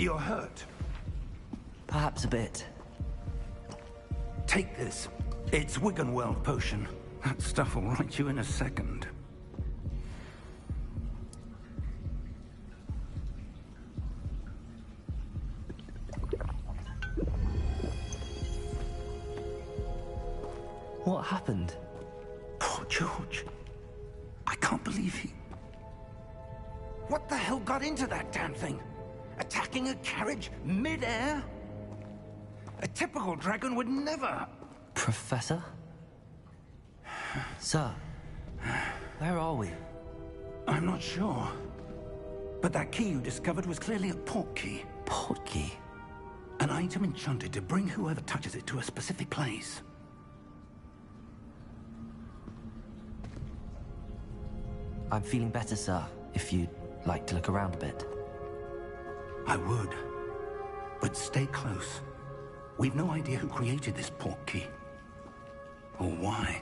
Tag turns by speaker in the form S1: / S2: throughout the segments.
S1: You're hurt.
S2: Perhaps a bit.
S1: Take this. It's Wiggenweld potion. That stuff will right you in a second.
S2: What happened?
S1: Poor George. I can't believe he... What the hell got into that damn thing? Attacking a carriage mid-air? A typical dragon would never...
S2: Professor? Sir, where are we?
S1: I'm not sure. But that key you discovered was clearly a port key.
S2: Port key?
S1: An item enchanted to bring whoever touches it to a specific place.
S2: I'm feeling better, sir, if you'd like to look around a bit.
S1: I would. But stay close. We've no idea who created this port key. Or why.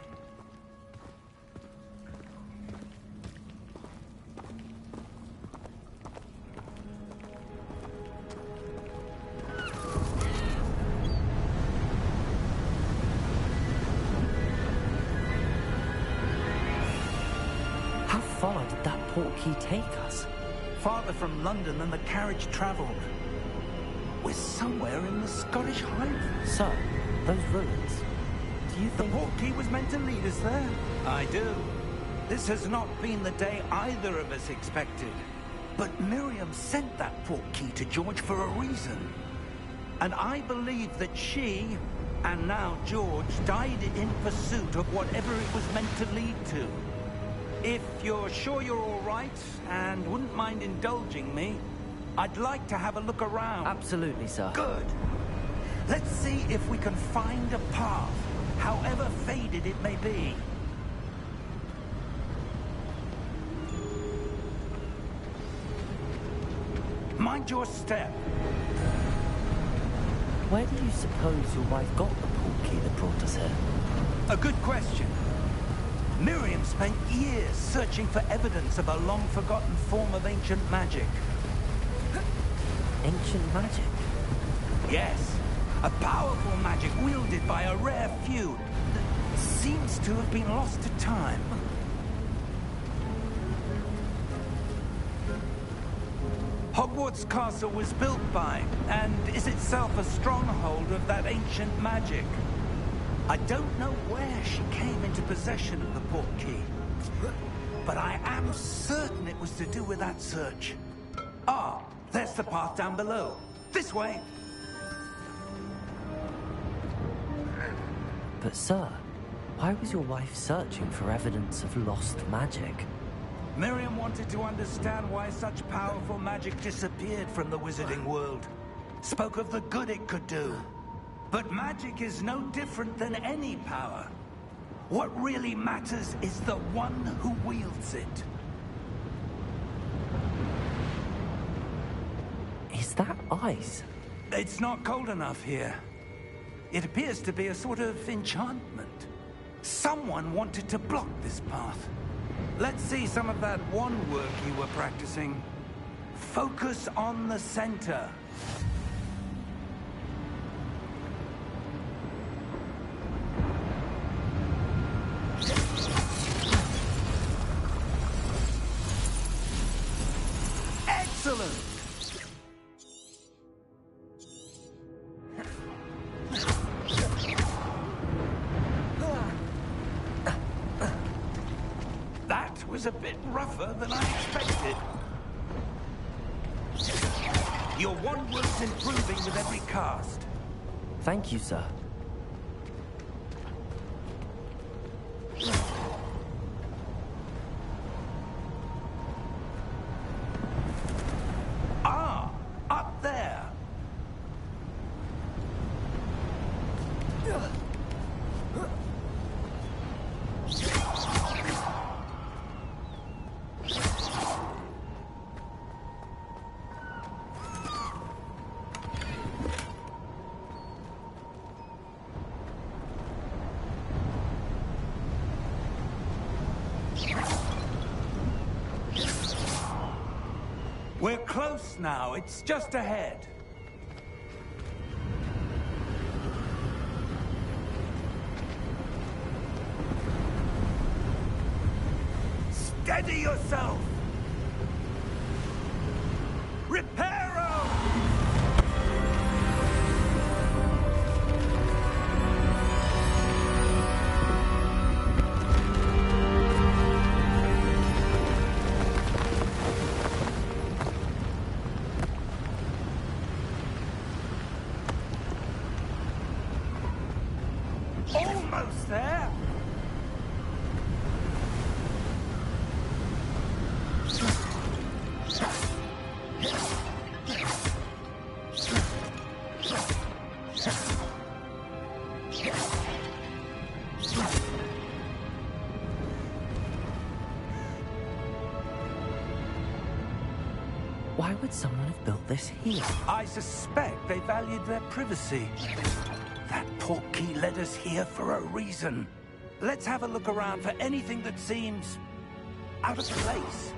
S2: How far did that port key take us?
S1: Farther from London than the carriage traveled. We're somewhere in the Scottish Highlands.
S2: Sir, those ruins. Do you
S1: The
S2: think...
S1: port key was meant to lead us there? I do. This has not been the day either of us expected. But Miriam sent that port key to George for a reason. And I believe that she, and now George, died in pursuit of whatever it was meant to lead to. If you're sure you're all right, and wouldn't mind indulging me, I'd like to have a look around.
S2: Absolutely, sir.
S1: Good. Let's see if we can find a path, however faded it may be. Mind your step.
S2: Where do you suppose your wife got the port key that brought us here?
S1: A good question. Miriam spent years searching for evidence of a long-forgotten form of ancient magic.
S2: Ancient magic?
S1: Yes, a powerful magic wielded by a rare few that seems to have been lost to time. Hogwarts Castle was built by, and is itself a stronghold of that ancient magic. I don't know where she came into possession of the port key, but I am certain it was to do with that search. Ah, there's the path down below. This way.
S2: But sir, why was your wife searching for evidence of lost magic?
S1: Miriam wanted to understand why such powerful magic disappeared from the wizarding world. Spoke of the good it could do. But magic is no different than any power. What really matters is the one who wields it.
S2: Is that ice?
S1: It's not cold enough here. It appears to be a sort of enchantment. Someone wanted to block this path. Let's see some of that wand work you were practicing. Focus on the center. Excellent! That was a bit rougher than I expected. Your wand work's improving with every cast.
S2: Thank you, sir.
S1: Ah, up there. We're close now. It's just ahead. Steady yourself! Reparo! Almost there!
S2: Why would someone have built this here?
S1: I suspect they valued their privacy. That portkey led us here for a reason. Let's have a look around for anything that seems out of place.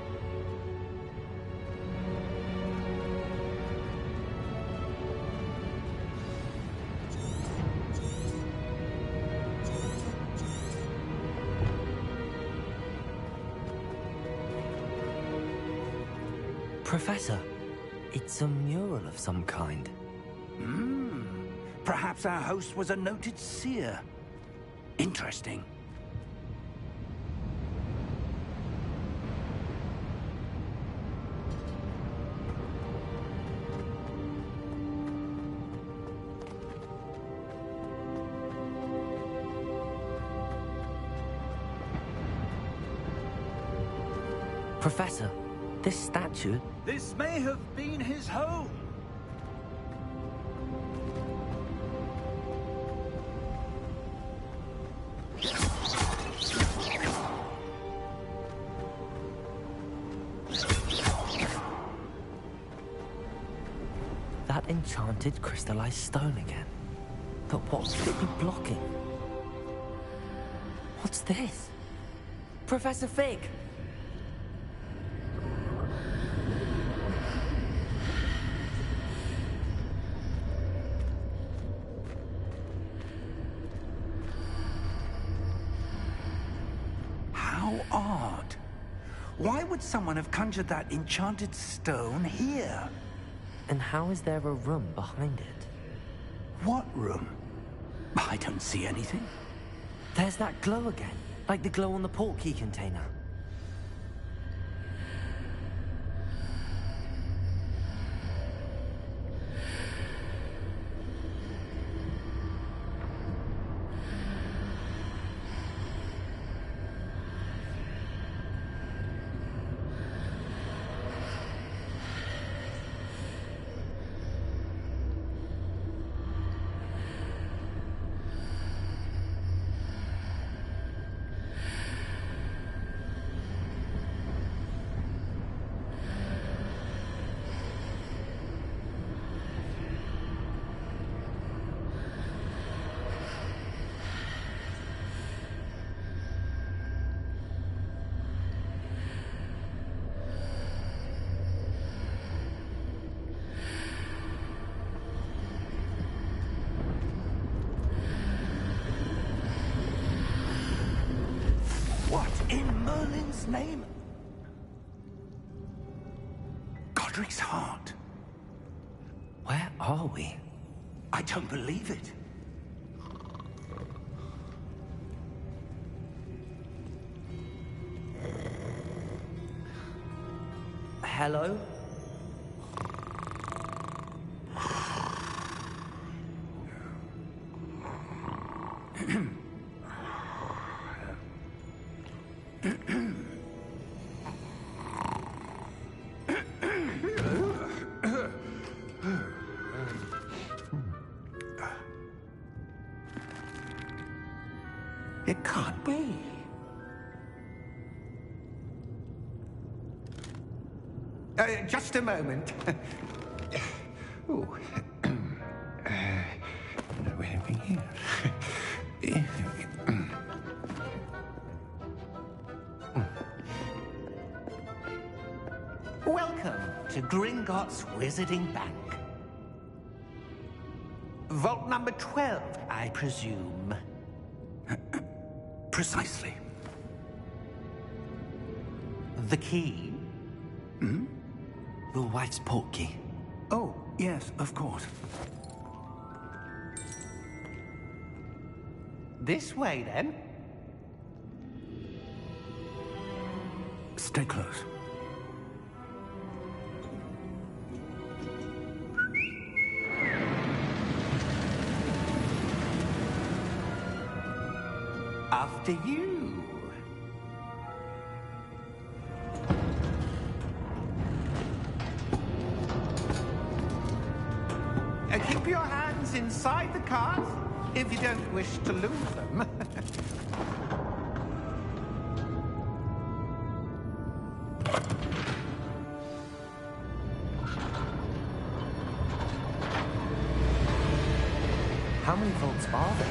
S2: Professor, it's a mural of some kind.
S1: Perhaps our host was a noted seer. Interesting.
S2: Professor, this statue...
S1: This may have been his home.
S2: That enchanted crystallized stone again. But what could it be blocking? What's this? Professor Fig!
S1: How odd. Why would someone have conjured that enchanted stone here?
S2: And how is there a room behind it?
S1: What room? I don't see anything.
S2: There's that glow again, like the glow on the portkey container.
S1: What in Merlin's name? Godric's heart.
S2: Where are we?
S1: I don't believe it.
S2: Hello?
S1: It can't be. Just a moment. Ooh. Where are we here? Welcome to Gringotts Wizarding Bank. Vault number 12, I presume. Precisely.
S3: The key?
S1: Hmm?
S2: Your wife's portkey.
S1: Oh, yes, of course.
S3: This way, then.
S1: Stay close.
S3: After you. Keep your hands inside the cart if you don't wish to lose them.
S2: How many vaults are there?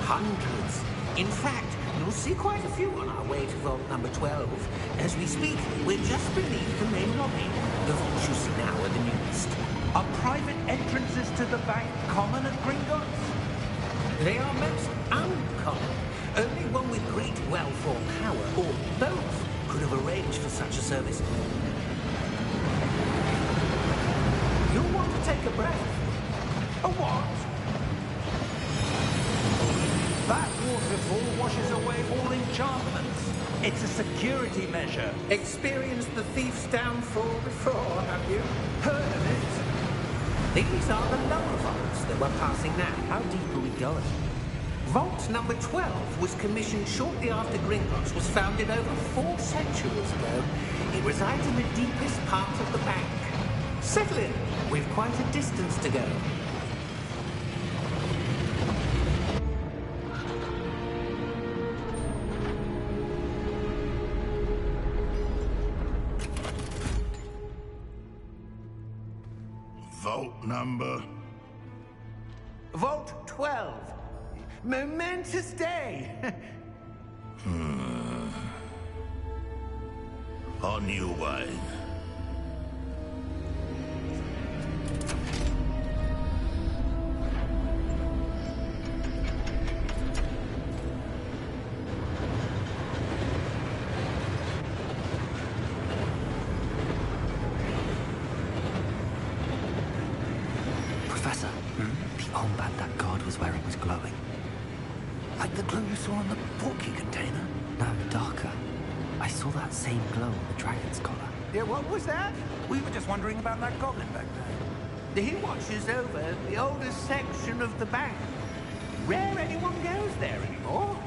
S3: Hundreds. In fact, you'll see quite a few on our way to vault number 12. As we speak, we're just beneath the main lobby. The vaults you see now are the newest.
S1: Are private entrances to the bank common at Gringotts?
S3: They are most uncommon. Only one with great wealth or power, or both, could have arranged for such a service. You'll want to take a breath. A what?
S1: That waterfall washes away all enchantments. It's a security measure.
S3: Experienced the thief's downfall before, have you?
S1: Heard of it?
S3: These are the lower vaults that we're passing now.
S2: How deep are we going?
S3: Vault number 12 was commissioned shortly after Gringotts was founded over 4 centuries ago. It resides in the deepest part of the bank. Settle in. We've quite a distance to go.
S4: Vault number?
S3: Vault 12. Momentous day.
S4: On your way.
S2: Professor, the armband that guard was wearing was glowing.
S1: Like the glow you saw on the portkey container?
S2: No, darker. I saw that same glow on the dragon's collar.
S3: Yeah, what was that?
S1: We were just wondering about that goblin back there.
S3: He watches over the oldest section of the bank. Rare anyone goes there anymore.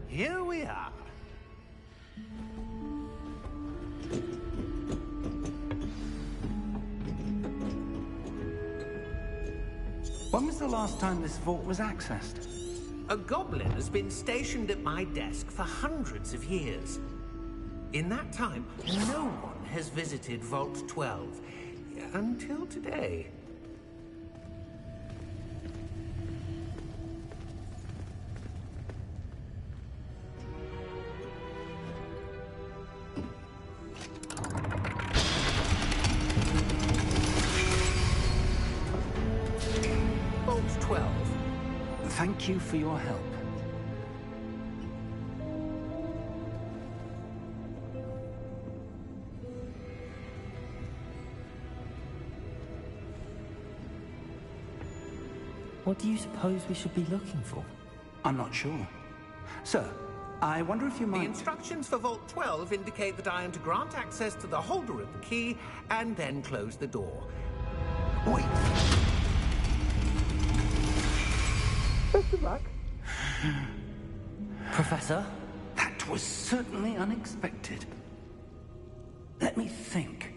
S3: Here we are.
S1: When was the last time this vault was accessed?
S3: A goblin has been stationed at my desk for hundreds of years. In that time, no one has visited Vault 12 until today. Vault 12.
S1: Thank you for your help.
S2: What do you suppose we should be looking for?
S1: I'm not sure. Sir, I wonder if you
S3: The
S1: might...
S3: instructions for Vault 12 indicate that I am to grant access to the holder of the key and then close the door.
S1: Wait.
S3: Best of luck.
S2: Professor?
S1: That was certainly unexpected. Let me think.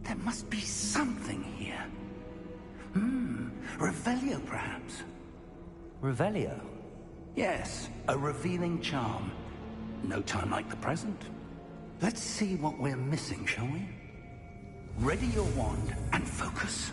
S1: There must be something here. Revelio, perhaps?
S2: Revelio?
S1: Yes, a revealing charm. No time like the present. Let's see what we're missing, shall we? Ready your wand and focus.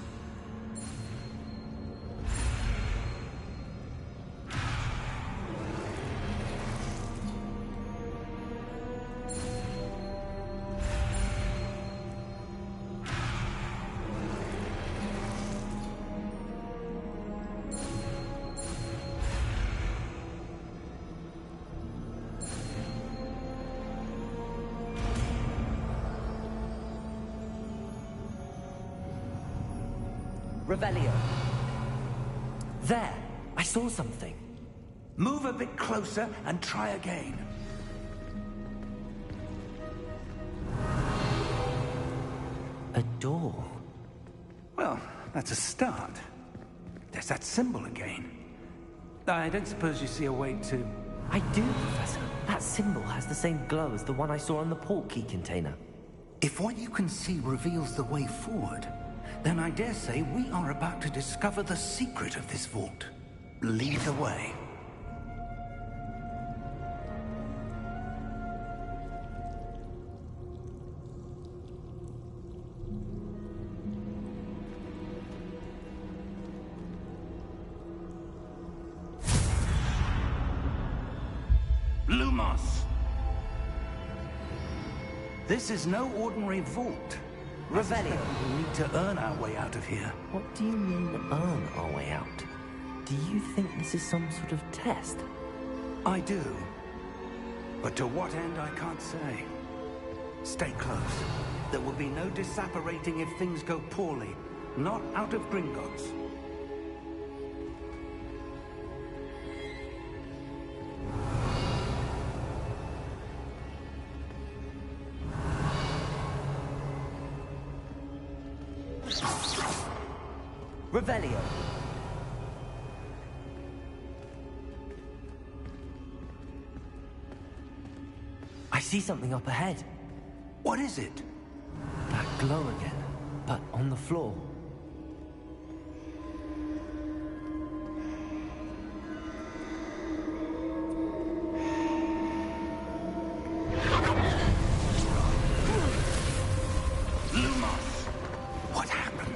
S2: Revelio. There! I saw something.
S1: Move a bit closer and try again.
S2: A door.
S1: Well, that's a start. There's that symbol again. I don't suppose you see a way to...
S2: I do, Professor. That symbol has the same glow as the one I saw on the portkey container.
S1: If what you can see reveals the way forward, then I dare say we are about to discover the secret of this vault. Lead the way. Lumos! This is no ordinary vault.
S2: Revelio.
S1: We need to earn our way out of here.
S2: What do you mean, earn our way out? Do you think this is some sort of test?
S1: I do. But to what end, I can't say. Stay close. There will be no disapparating if things go poorly. Not out of Gringotts.
S2: Revelio. I see something up ahead.
S1: What is it?
S2: That glow again, but on the floor.
S1: Lumos! What happened?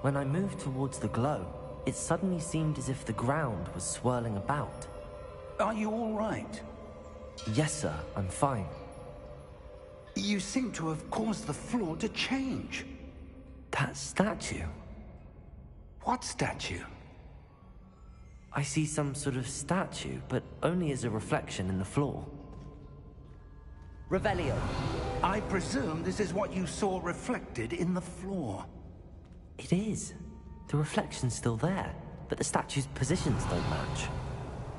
S2: When I moved towards the glow, it suddenly seemed as if the ground was swirling about.
S1: Are you all right?
S2: Yes, sir, I'm fine.
S1: You seem to have caused the floor to change.
S2: That statue.
S1: What statue?
S2: I see some sort of statue, but only as a reflection in the floor. Revelio.
S1: I presume this is what you saw reflected in the floor.
S2: It is. The reflection's still there, but the statue's positions don't match.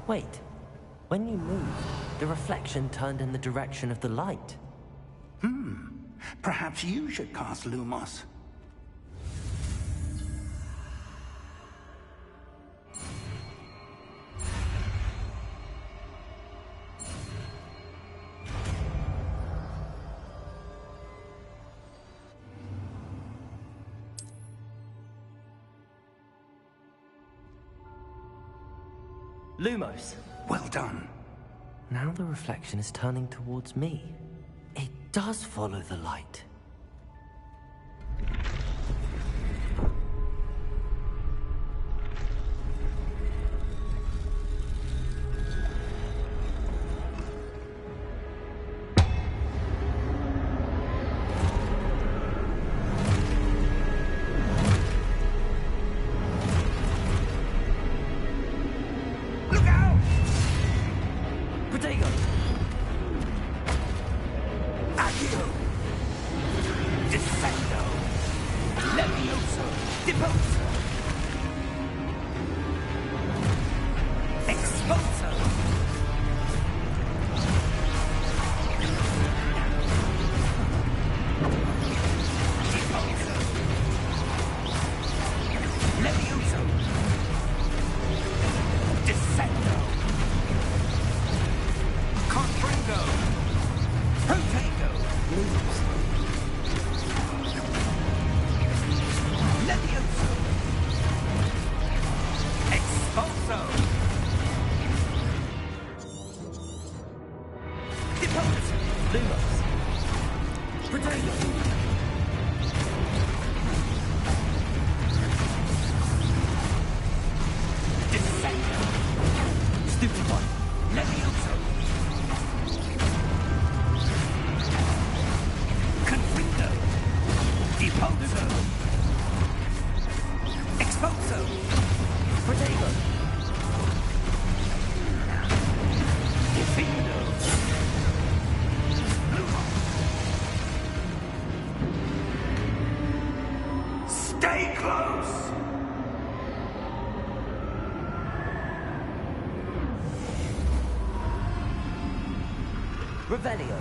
S2: Wait. When you moved, the reflection turned in the direction of the light.
S1: Perhaps you should cast Lumos.
S2: Lumos.
S1: Well done.
S2: Now the reflection is turning towards me. It does follow the light.
S1: Look out!
S2: Protego!
S1: Accio! Descendo! Levioso! Deposo! Exposo! Deposo! Levioso! Descendo! Confringo! Protego! Levioso! Expulso! Depose!
S2: Lumos. Protego!
S1: Descendo!
S2: Stupid one.
S1: Levioso! Confringo! Deposo! Expulso!
S2: Protego!
S1: Defindo!
S2: Revelio.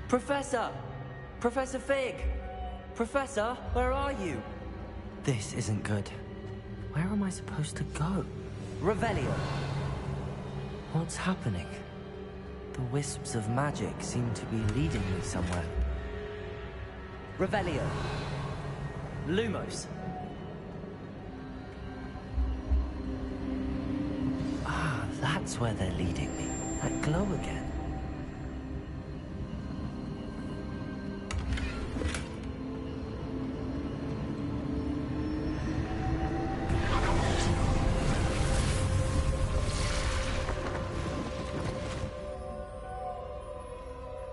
S2: Professor! Professor Fig! Professor, where are you? This isn't good. Where am I supposed to go? Revelio. What's happening? The wisps of magic seem to be leading me somewhere. Revelio. Lumos. Ah, that's where they're leading me. That glow again.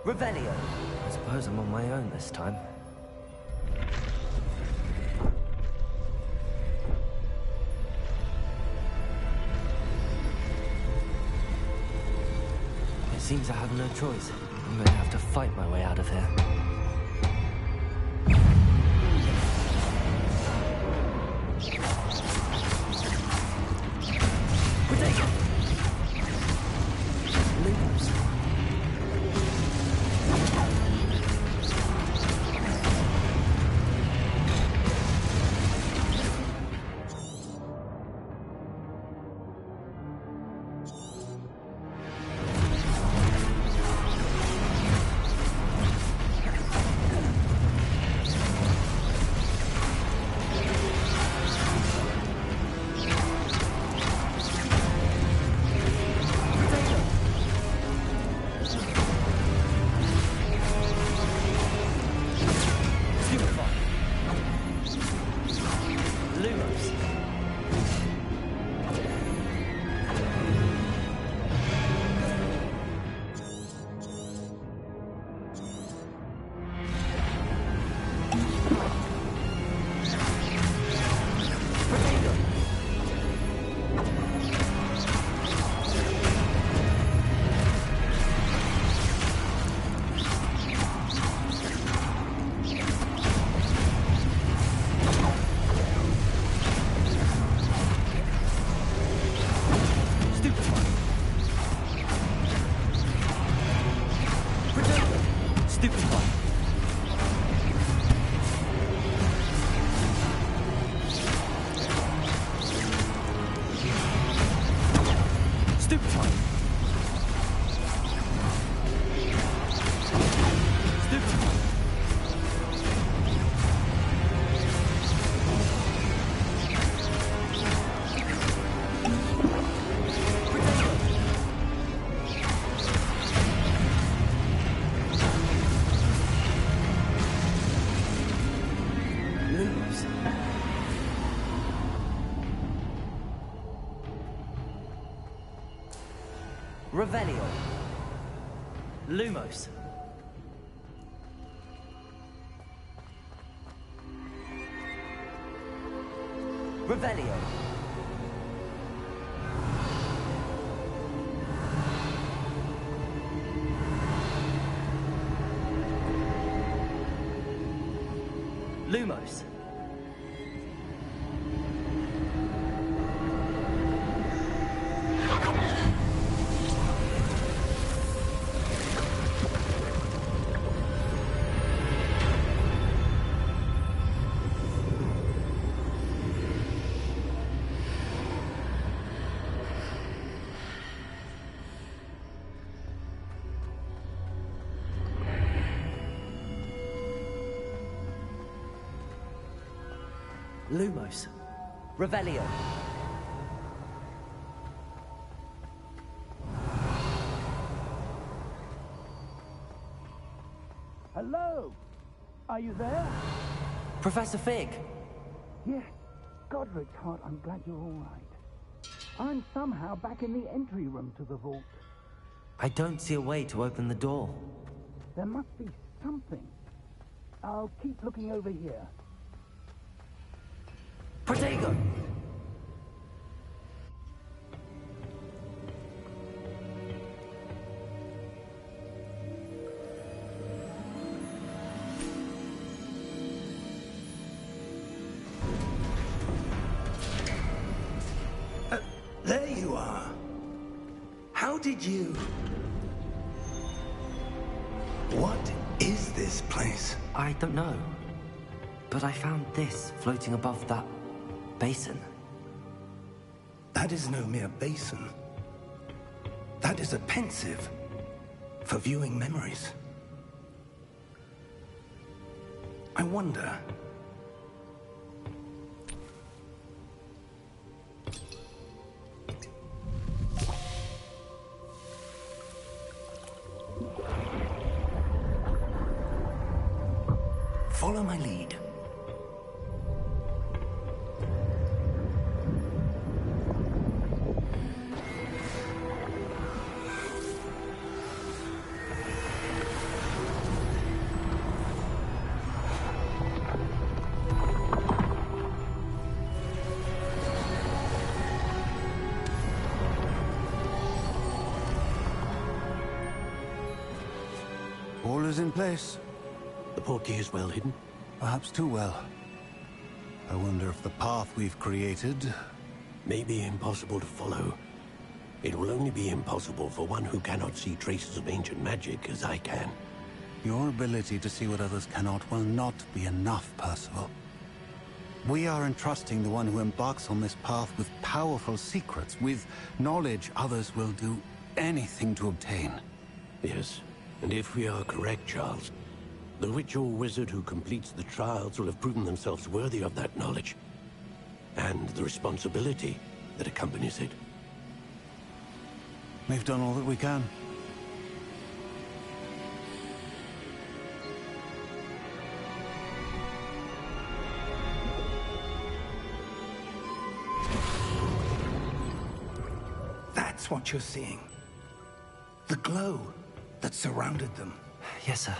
S2: Revelio. I suppose I'm on my own this time. It seems I have no choice. I'm going to have to fight my way out of here. Revelio. Lumos. Revelio. Lumos. Lumos. Revelio.
S1: Hello? Are you there?
S2: Professor Fig.
S1: Yes. Godric's heart, I'm glad you're all right. I'm somehow back in the entry room to the vault.
S2: I don't see a way to open the door.
S1: There must be something. I'll keep looking over here.
S2: Protego!
S1: There you are. How did you... What is this place?
S2: I don't know. But I found this floating above that basin.
S1: That is no mere basin. That is a pensive for viewing memories. I wonder... Follow my lead.
S5: All is in place.
S6: The portkey is well hidden.
S5: Perhaps too well. I wonder if the path we've created...
S6: May be impossible to follow. It will only be impossible for one who cannot see traces of ancient magic as I can.
S5: Your ability to see what others cannot will not be enough, Percival. We are entrusting the one who embarks on this path with powerful secrets, with knowledge others will do anything to obtain.
S6: Yes, and if we are correct, Charles, the witch or wizard who completes the trials will have proven themselves worthy of that knowledge, and the responsibility that accompanies it.
S5: We've done all that we can.
S1: That's what you're seeing. The glow that surrounded them.
S2: Yes, sir.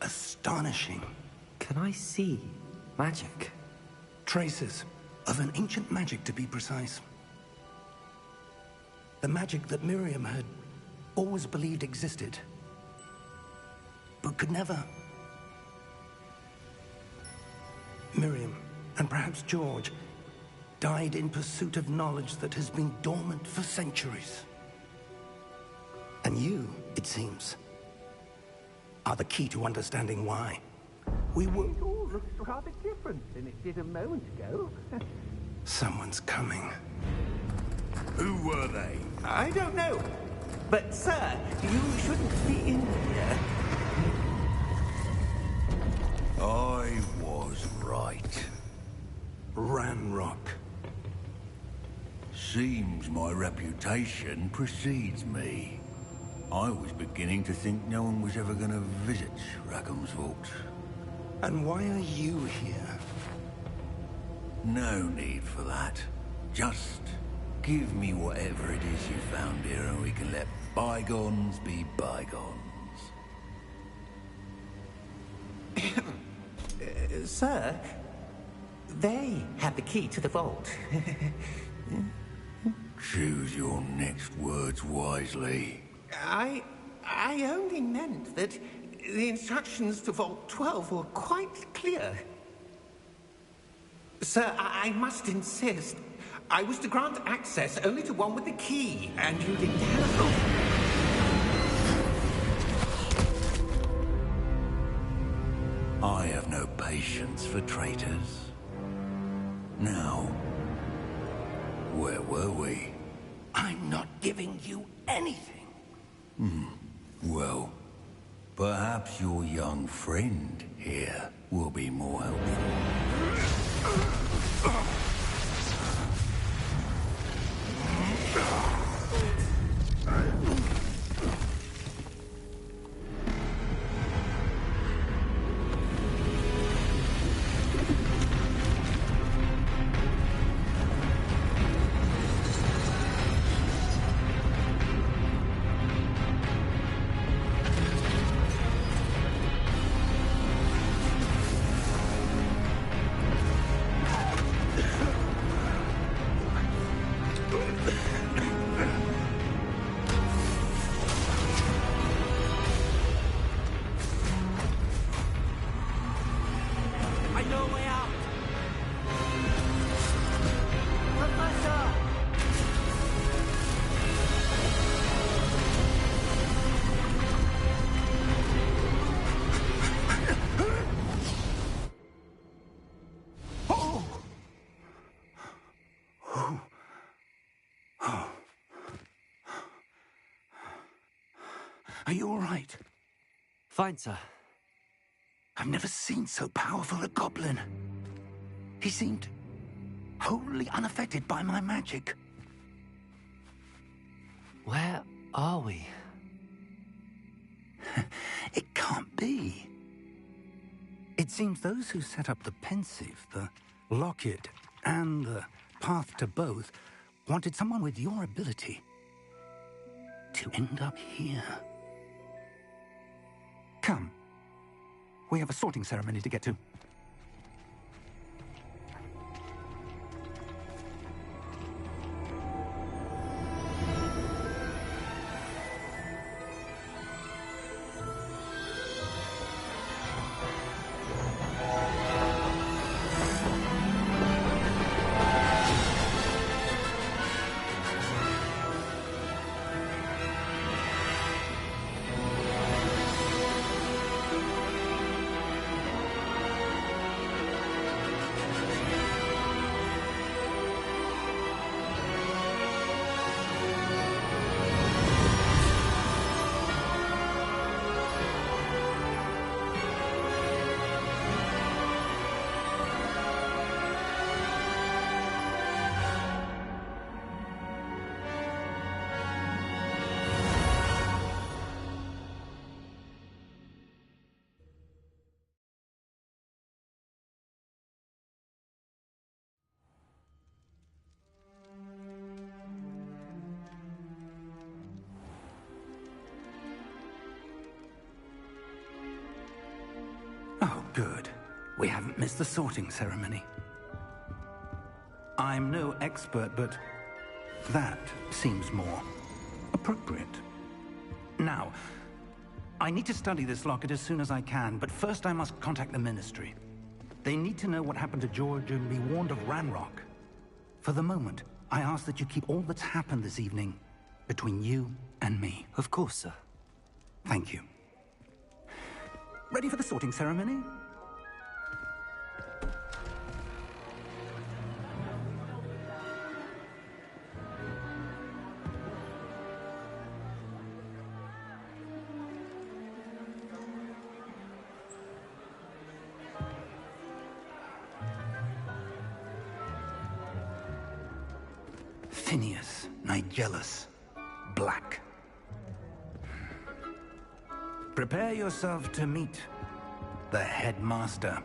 S1: Astonishing.
S2: Can I see magic?
S1: Traces of an ancient magic, to be precise. The magic that Miriam had always believed existed, but could never. Miriam, and perhaps George, died in pursuit of knowledge that has been dormant for centuries. And you, it seems, are the key to understanding why. We were...
S3: It all looks rather different than it did a moment ago.
S1: Someone's coming.
S4: Who were they?
S3: I don't know. But, sir, you shouldn't be in here.
S4: I was right.
S1: Ranrock.
S4: Seems my reputation precedes me. I was beginning to think no one was ever going to visit Rackham's Vault.
S1: And why are you here?
S4: No need for that. Just give me whatever it is you found here and we can let bygones be bygones.
S3: Sir, they had the key to the vault.
S4: Choose your next words wisely.
S3: I only meant that the instructions to Vault 12 were quite clear. Sir, I must insist. I was to grant access only to one with the key, and you didn't have it.
S4: I have no patience for traitors. Now, where were we?
S1: I'm not giving you anything.
S4: Well, perhaps your young friend here will be more helpful.
S1: Are you all right?
S2: Fine, sir.
S1: I've never seen so powerful a goblin. He seemed wholly unaffected by my magic.
S2: Where are we?
S1: It can't be. It seems those who set up the pensive, the locket, and the path to both wanted someone with your ability to end up here. Come. We have a sorting ceremony to get to. Oh, good. We haven't missed the sorting ceremony. I'm no expert, but that seems more appropriate. Now, I need to study this locket as soon as I can, but first I must contact the Ministry. They need to know what happened to George and be warned of Ranrock. For the moment, I ask that you keep all that's happened this evening between you and me.
S2: Of course, sir.
S1: Thank you. Ready for the sorting ceremony? Phineas, Nigellus, Black. Prepare yourself to meet the headmaster.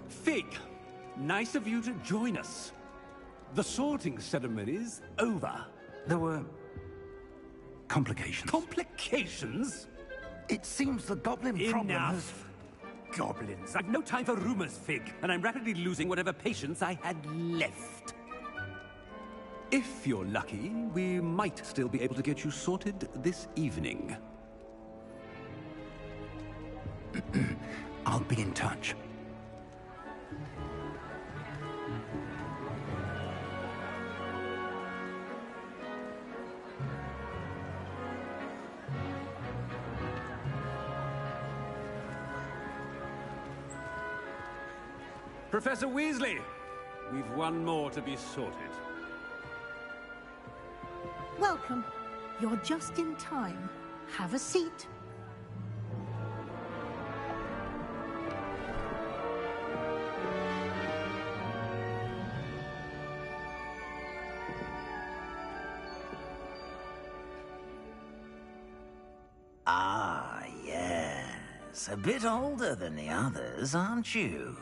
S7: Fig, nice of you to join us. The sorting ceremony's over.
S1: There were complications.
S7: Complications?
S1: It seems the goblin problem has...
S7: Enough! Goblins. I've no time for rumors, Fig, and I'm rapidly losing whatever patience I had left. If you're lucky, we might still be able to get you sorted this evening.
S1: I'll be in touch.
S7: Professor Weasley, we've one more to be sorted.
S8: Welcome. You're just in time. Have a seat.
S9: Ah, yes. A bit older than the others, aren't you?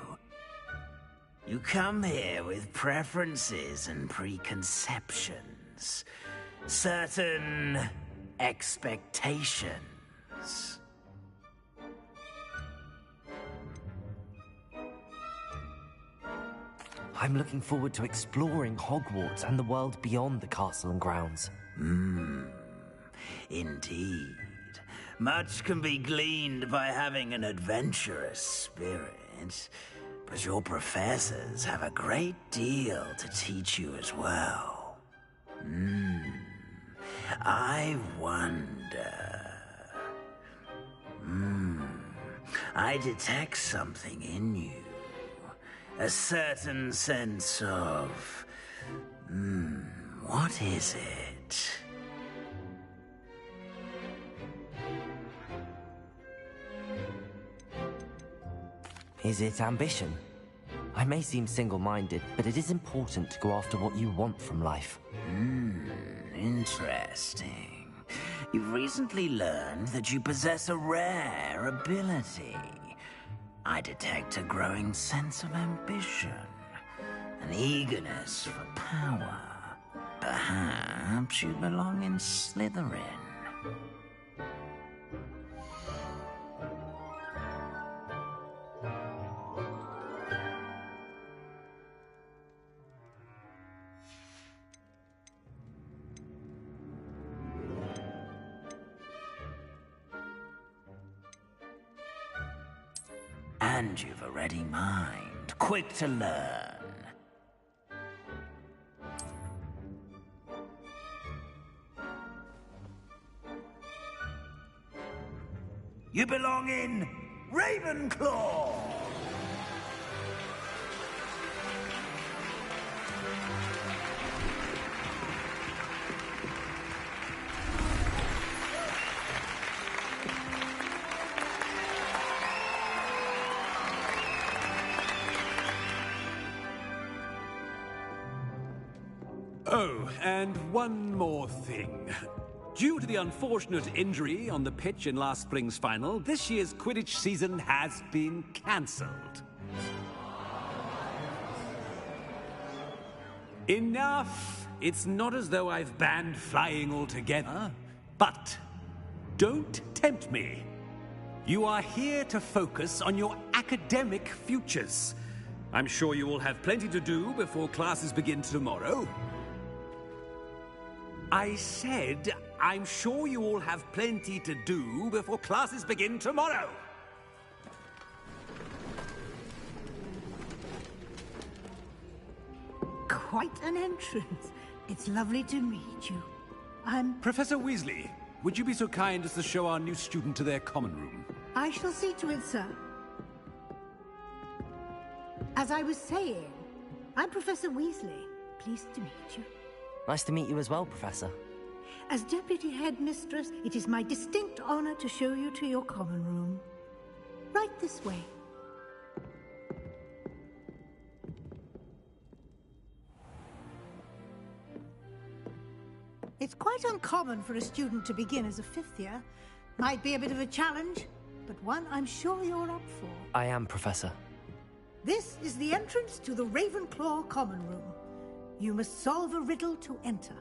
S9: You come here with preferences and preconceptions. Certain expectations.
S2: I'm looking forward to exploring Hogwarts and the world beyond the castle and grounds.
S9: Indeed. Much can be gleaned by having an adventurous spirit, but your professors have a great deal to teach you as well. I wonder... I detect something in you. A certain sense of... what is it?
S2: Is it ambition? I may seem single-minded, but it is important to go after what you want from life.
S9: Interesting. You've recently learned that you possess a rare ability. I detect a growing sense of ambition, an eagerness for power. Perhaps you belong in Slytherin. And you've a ready mind, quick to learn. You belong in Ravenclaw!
S7: Oh, and one more thing. Due to the unfortunate injury on the pitch in last spring's final, this year's Quidditch season has been cancelled. Enough! It's not as though I've banned flying altogether. But don't tempt me. You are here to focus on your academic futures. I'm sure you will have plenty to do before classes begin tomorrow. I said, I'm sure you all have plenty to do before classes begin tomorrow.
S8: Quite an entrance. It's lovely to meet you.
S7: Professor Weasley, would you be so kind as to show our new student to their common room?
S8: I shall see to it, sir. As I was saying, I'm Professor Weasley. Pleased to meet you.
S2: Nice to meet you as well, Professor.
S8: As Deputy Headmistress, it is my distinct honor to show you to your common room. Right this way. It's quite uncommon for a student to begin as a fifth year. Might be a bit of a challenge, but one I'm sure you're up for.
S2: I am, Professor.
S8: This is the entrance to the Ravenclaw common room. You must solve a riddle to enter.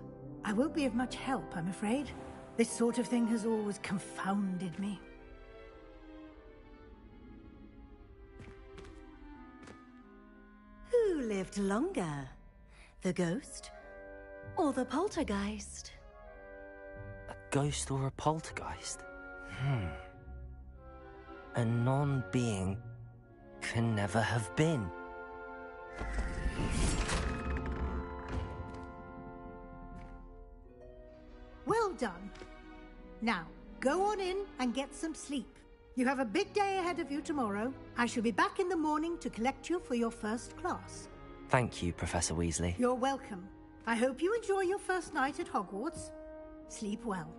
S8: I won't be of much help, I'm afraid. This sort of thing has always confounded me.
S10: Who lived longer? The ghost or the poltergeist?
S2: A ghost or a poltergeist? A non-being can never have been.
S8: Well done. Now, go on in and get some sleep. You have a big day ahead of you tomorrow. I shall be back in the morning to collect you for your first class.
S2: Thank you, Professor Weasley.
S8: You're welcome. I hope you enjoy your first night at Hogwarts. Sleep well.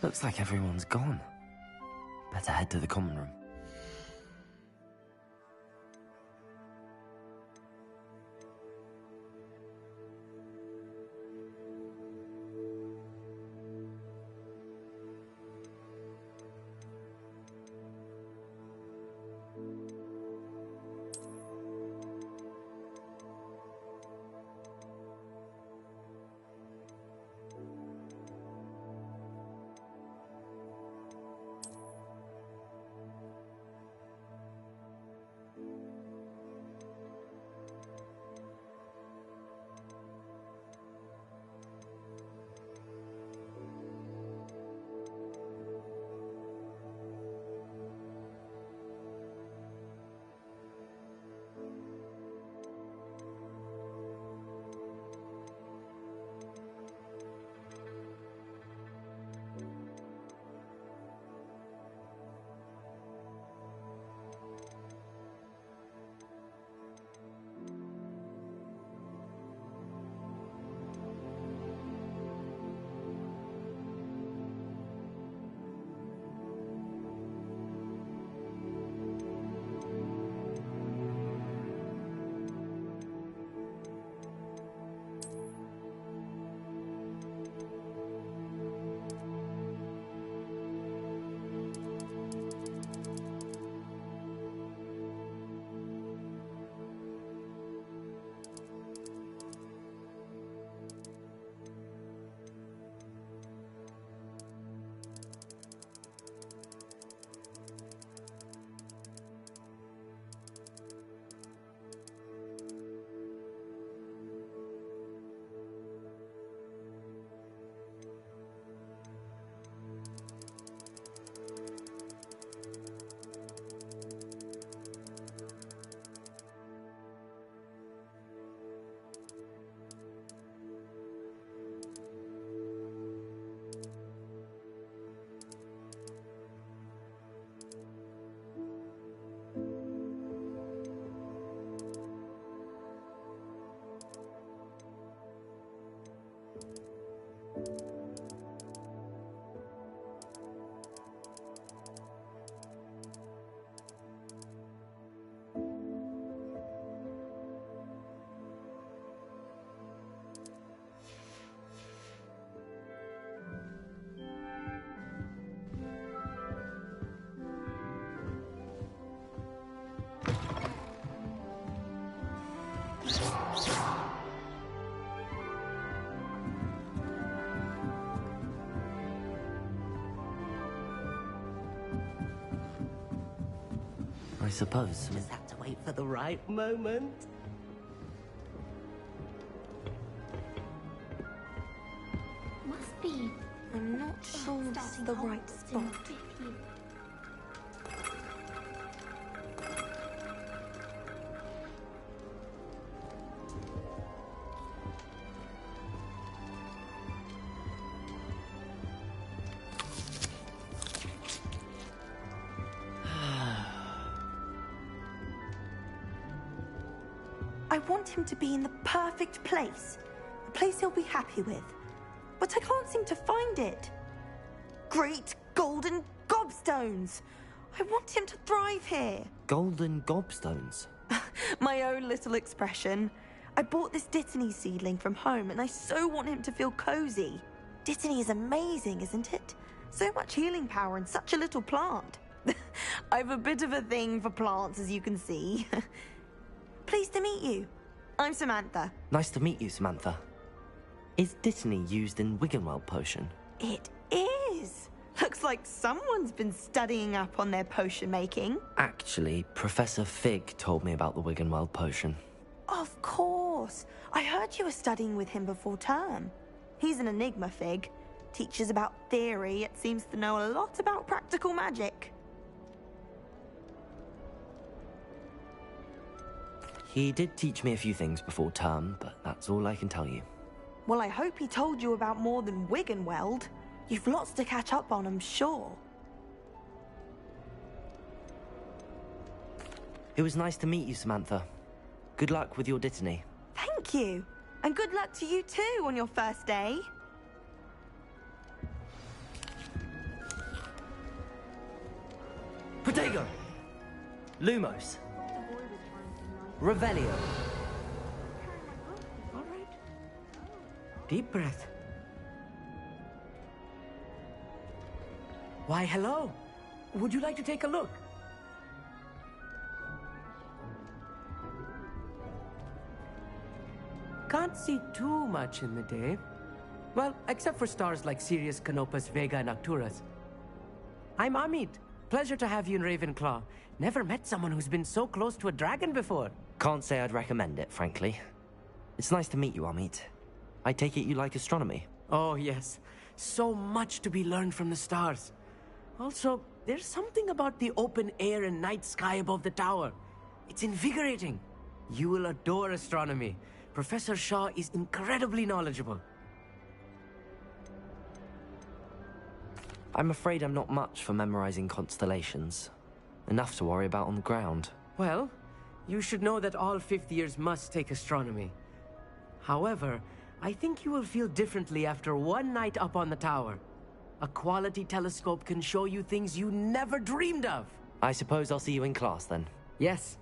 S2: Looks like everyone's gone. Better head to the common room. I suppose.
S11: Just have to wait for the right moment.
S12: Must be.
S10: I'm not sure this is the right spot.
S13: I want him to be in the perfect place. A place he'll be happy with. But I can't seem to find it. Great golden gobstones! I want him to thrive here.
S2: Golden gobstones?
S13: My own little expression. I bought this Dittany seedling from home and I so want him to feel cozy. Dittany is amazing, isn't it? So much healing power in such a little plant. I've a bit of a thing for plants, as you can see. Pleased to meet you. I'm Samantha.
S2: Nice to meet you, Samantha. Is Dittany used in Wiggenweld potion?
S13: It is. Looks like someone's been studying up on their potion making.
S2: Actually, Professor Fig told me about the Wiggenweld potion.
S13: Of course. I heard you were studying with him before term. He's an enigma, Fig. Teaches about theory, yet seems to know a lot about practical magic.
S2: He did teach me a few things before term, but that's all I can tell you.
S13: Well, I hope he told you about more than Wiggenweld. You've lots to catch up on, I'm sure.
S2: It was nice to meet you, Samantha. Good luck with your Dittany.
S13: Thank you. And good luck to you too on your first day.
S2: Protego! Lumos! Revelio!
S14: All right. Deep breath. Why, hello. Would you like to take a look? Can't see too much in the day. Well, except for stars like Sirius, Canopus, Vega, and Arcturus. I'm Amit. Pleasure to have you in Ravenclaw. Never met someone who's been so close to a dragon before.
S2: Can't say I'd recommend it, frankly. It's nice to meet you, Amit. I take it you like astronomy?
S14: Oh, yes. So much to be learned from the stars. Also, there's something about the open air and night sky above the tower. It's invigorating. You will adore astronomy. Professor Shaw is incredibly knowledgeable.
S2: I'm afraid I'm not much for memorizing constellations. Enough to worry about on the ground.
S14: Well, you should know that all fifth years must take astronomy. However, I think you will feel differently after one night up on the tower. A quality telescope can show you things you never dreamed of.
S2: I suppose I'll see you in class then.
S14: Yes.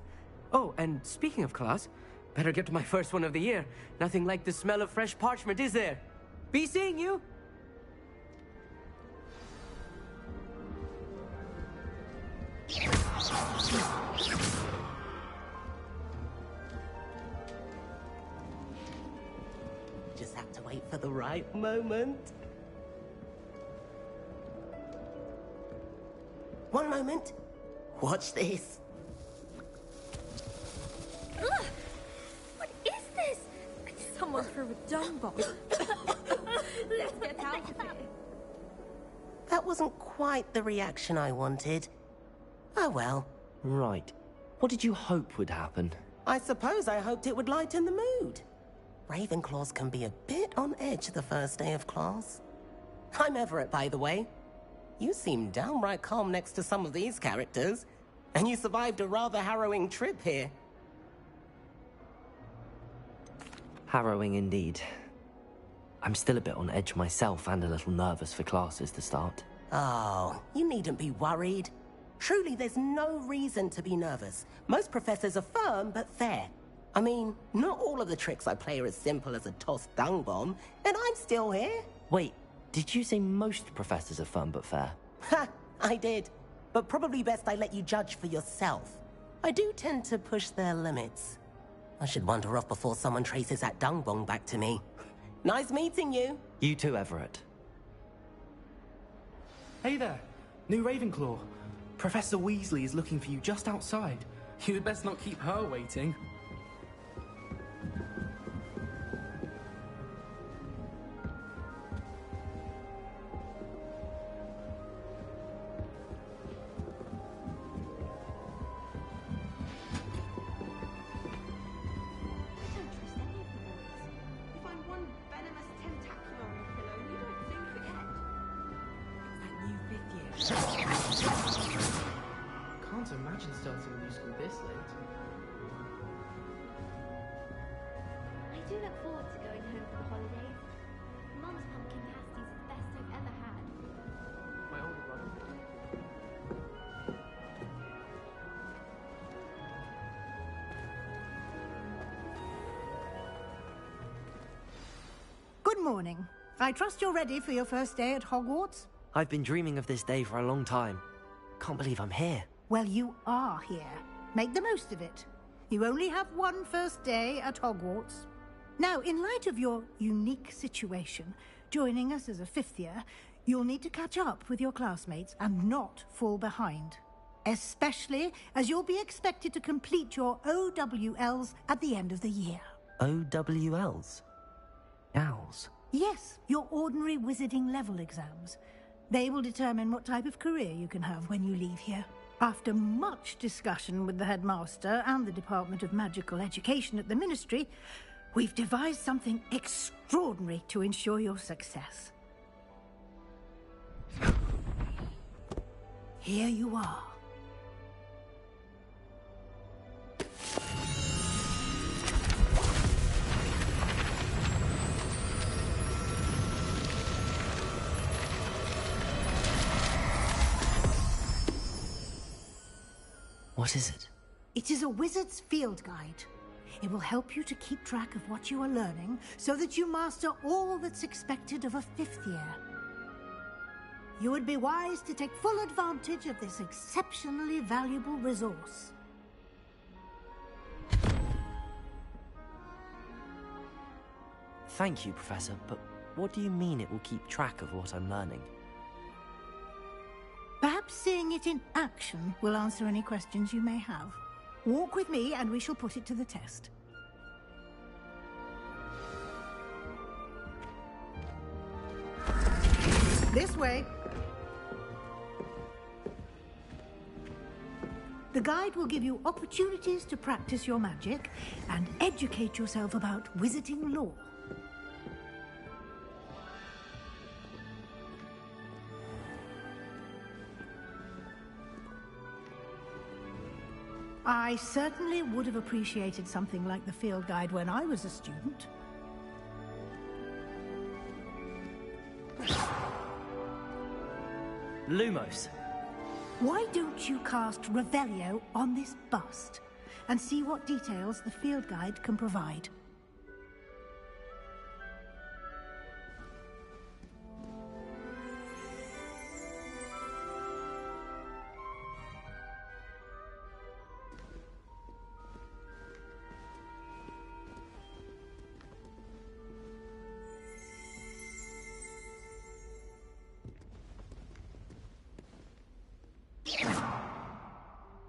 S14: Oh, and speaking of class, better get to my first one of the year. Nothing like the smell of fresh parchment, is there? Be seeing you!
S11: Just have to wait for the right moment. One moment. Watch this.
S12: Ugh! What is this? Someone threw a dung bomb. Let's get out of here.
S11: That wasn't quite the reaction I wanted. Oh well.
S2: Right. What did you hope would happen?
S11: I suppose I hoped it would lighten the mood. Ravenclaws can be a bit on edge the first day of class. I'm Everett, by the way. You seem downright calm next to some of these characters. And you survived a rather harrowing trip here.
S2: Harrowing indeed. I'm still a bit on edge myself and a little nervous for classes to start.
S11: Oh, you needn't be worried. Truly, there's no reason to be nervous. Most professors are firm but fair. I mean, not all of the tricks I play are as simple as a tossed dung bomb, and I'm still here.
S2: Wait, did you say most professors are firm but fair?
S11: Ha! I did. But probably best I let you judge for yourself. I do tend to push their limits. I should wander off before someone traces that dung bomb back to me. Nice meeting you.
S2: You too, Everett.
S15: Hey there, new Ravenclaw. Professor Weasley is looking for you just outside. You'd best not keep her waiting. Can't imagine starting a new school this late.
S12: I do look forward to going home for the holidays. Mum's pumpkin pasties are the best I've ever had.
S15: My older brother.
S8: Good morning. I trust you're ready for your first day at Hogwarts?
S2: I've been dreaming of this day for a long time. Can't believe I'm here.
S8: Well, you are here. Make the most of it. You only have one first day at Hogwarts. Now, in light of your unique situation, joining us as a fifth year, you'll need to catch up with your classmates and not fall behind. Especially as you'll be expected to complete your OWLs at the end of the year.
S2: OWLs? Owls?
S8: Yes, your ordinary wizarding level exams. They will determine what type of career you can have when you leave here. After much discussion with the headmaster and the Department of Magical Education at the Ministry, we've devised something extraordinary to ensure your success. Here you are.
S2: What is it?
S8: It is a wizard's field guide. It will help you to keep track of what you are learning so that you master all that's expected of a fifth year. You would be wise to take full advantage of this exceptionally valuable resource.
S2: Thank you, Professor, but what do you mean it will keep track of what I'm learning?
S8: Perhaps seeing it in action will answer any questions you may have. Walk with me and we shall put it to the test. This way. The guide will give you opportunities to practice your magic and educate yourself about wizarding lore. I certainly would have appreciated something like the field guide when I was a student.
S2: Lumos.
S8: Why don't you cast Revelio on this bust and see what details the field guide can provide?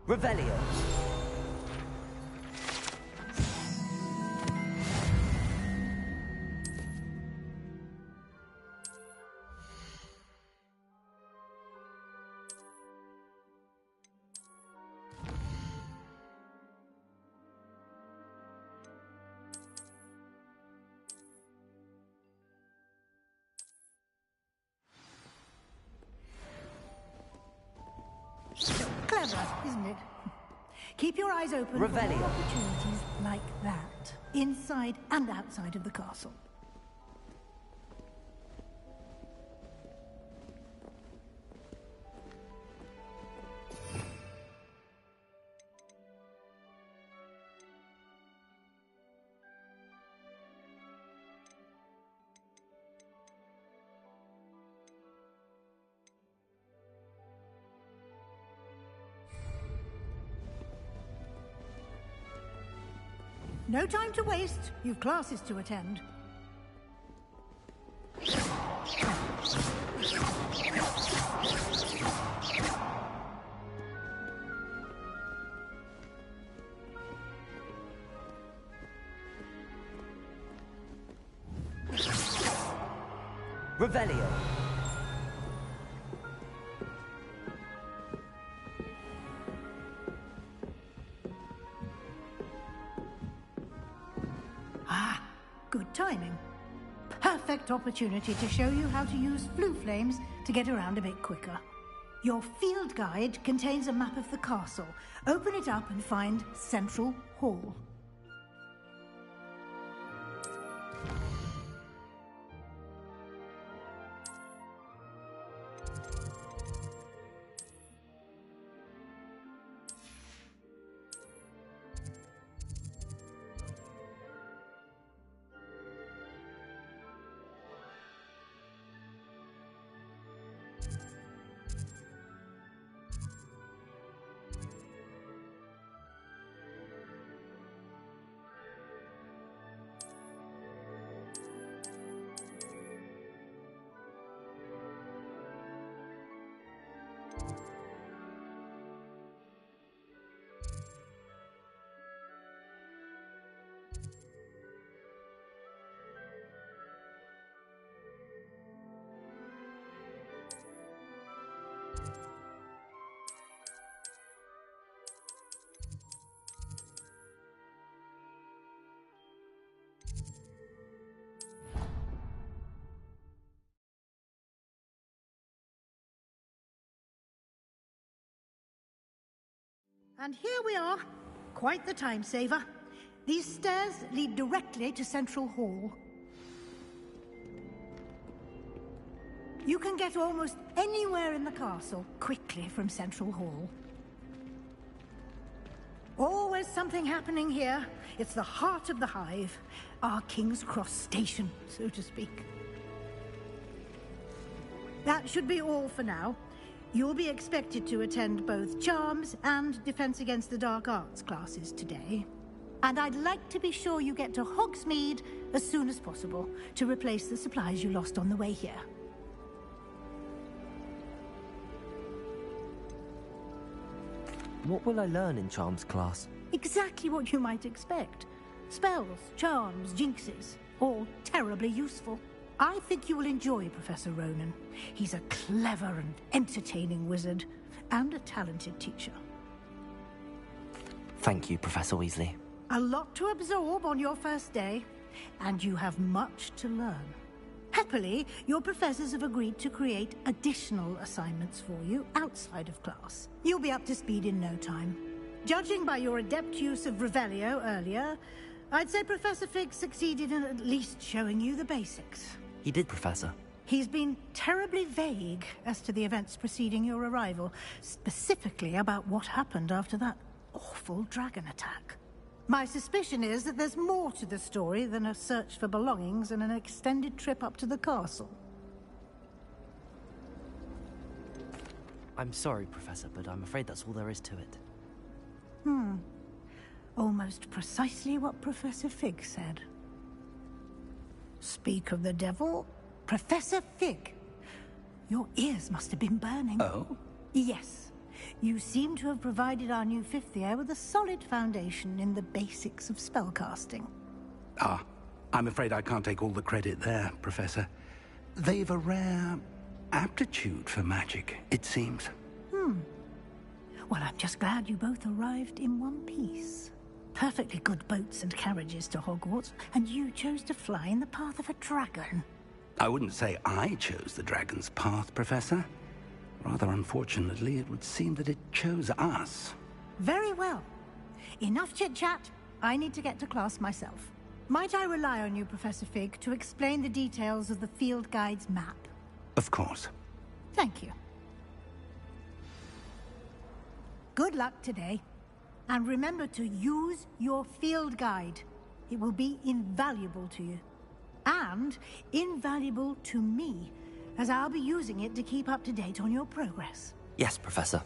S2: Revelio.
S8: Clever, isn't it? Keep your eyes open for
S2: Revelio.
S8: more opportunities like that, inside and outside of the castle. No time to waste. You've classes to attend.
S2: Revelio.
S8: Ah, good timing. Perfect opportunity to show you how to use flue flames to get around a bit quicker. Your field guide contains a map of the castle. Open it up and find Central Hall. And here we are. Quite the time saver. These stairs lead directly to Central Hall. You can get almost anywhere in the castle quickly from Central Hall. Always something happening here. It's the heart of the hive. Our King's Cross station, so to speak. That should be all for now. You'll be expected to attend both Charms and Defense Against the Dark Arts classes today. And I'd like to be sure you get to Hogsmeade as soon as possible to replace the supplies you lost on the way here.
S2: What will I learn in Charms class?
S8: Exactly what you might expect. Spells, charms, jinxes, all terribly useful. I think you will enjoy Professor Ronan. He's a clever and entertaining wizard, and a talented teacher.
S2: Thank you, Professor Weasley.
S8: A lot to absorb on your first day, and you have much to learn. Happily, your professors have agreed to create additional assignments for you outside of class. You'll be up to speed in no time. Judging by your adept use of Revelio earlier, I'd say Professor Fig succeeded in at least showing you the basics.
S2: He did, Professor.
S8: He's been terribly vague as to the events preceding your arrival, specifically about what happened after that awful dragon attack. My suspicion is that there's more to the story than a search for belongings and an extended trip up to the castle.
S2: I'm sorry, Professor, but I'm afraid that's all there is to it.
S8: Almost precisely what Professor Fig said. Speak of the devil, Professor Fig. Your ears must have been burning.
S1: Oh?
S8: Yes. You seem to have provided our new fifth year with a solid foundation in the basics of spellcasting.
S1: Ah, I'm afraid I can't take all the credit there, Professor. They've a rare aptitude for magic, it seems.
S8: Well, I'm just glad you both arrived in one piece. Perfectly good boats and carriages to Hogwarts, and you chose to fly in the path of a dragon.
S1: I wouldn't say I chose the dragon's path, Professor. Rather unfortunately, it would seem that it chose us.
S8: Very well. Enough chit-chat. I need to get to class myself. Might I rely on you, Professor Fig, to explain the details of the field guide's map?
S1: Of course.
S8: Thank you. Good luck today. And remember to use your field guide. It will be invaluable to you. And invaluable to me, as I'll be using it to keep up to date on your progress.
S2: Yes, Professor.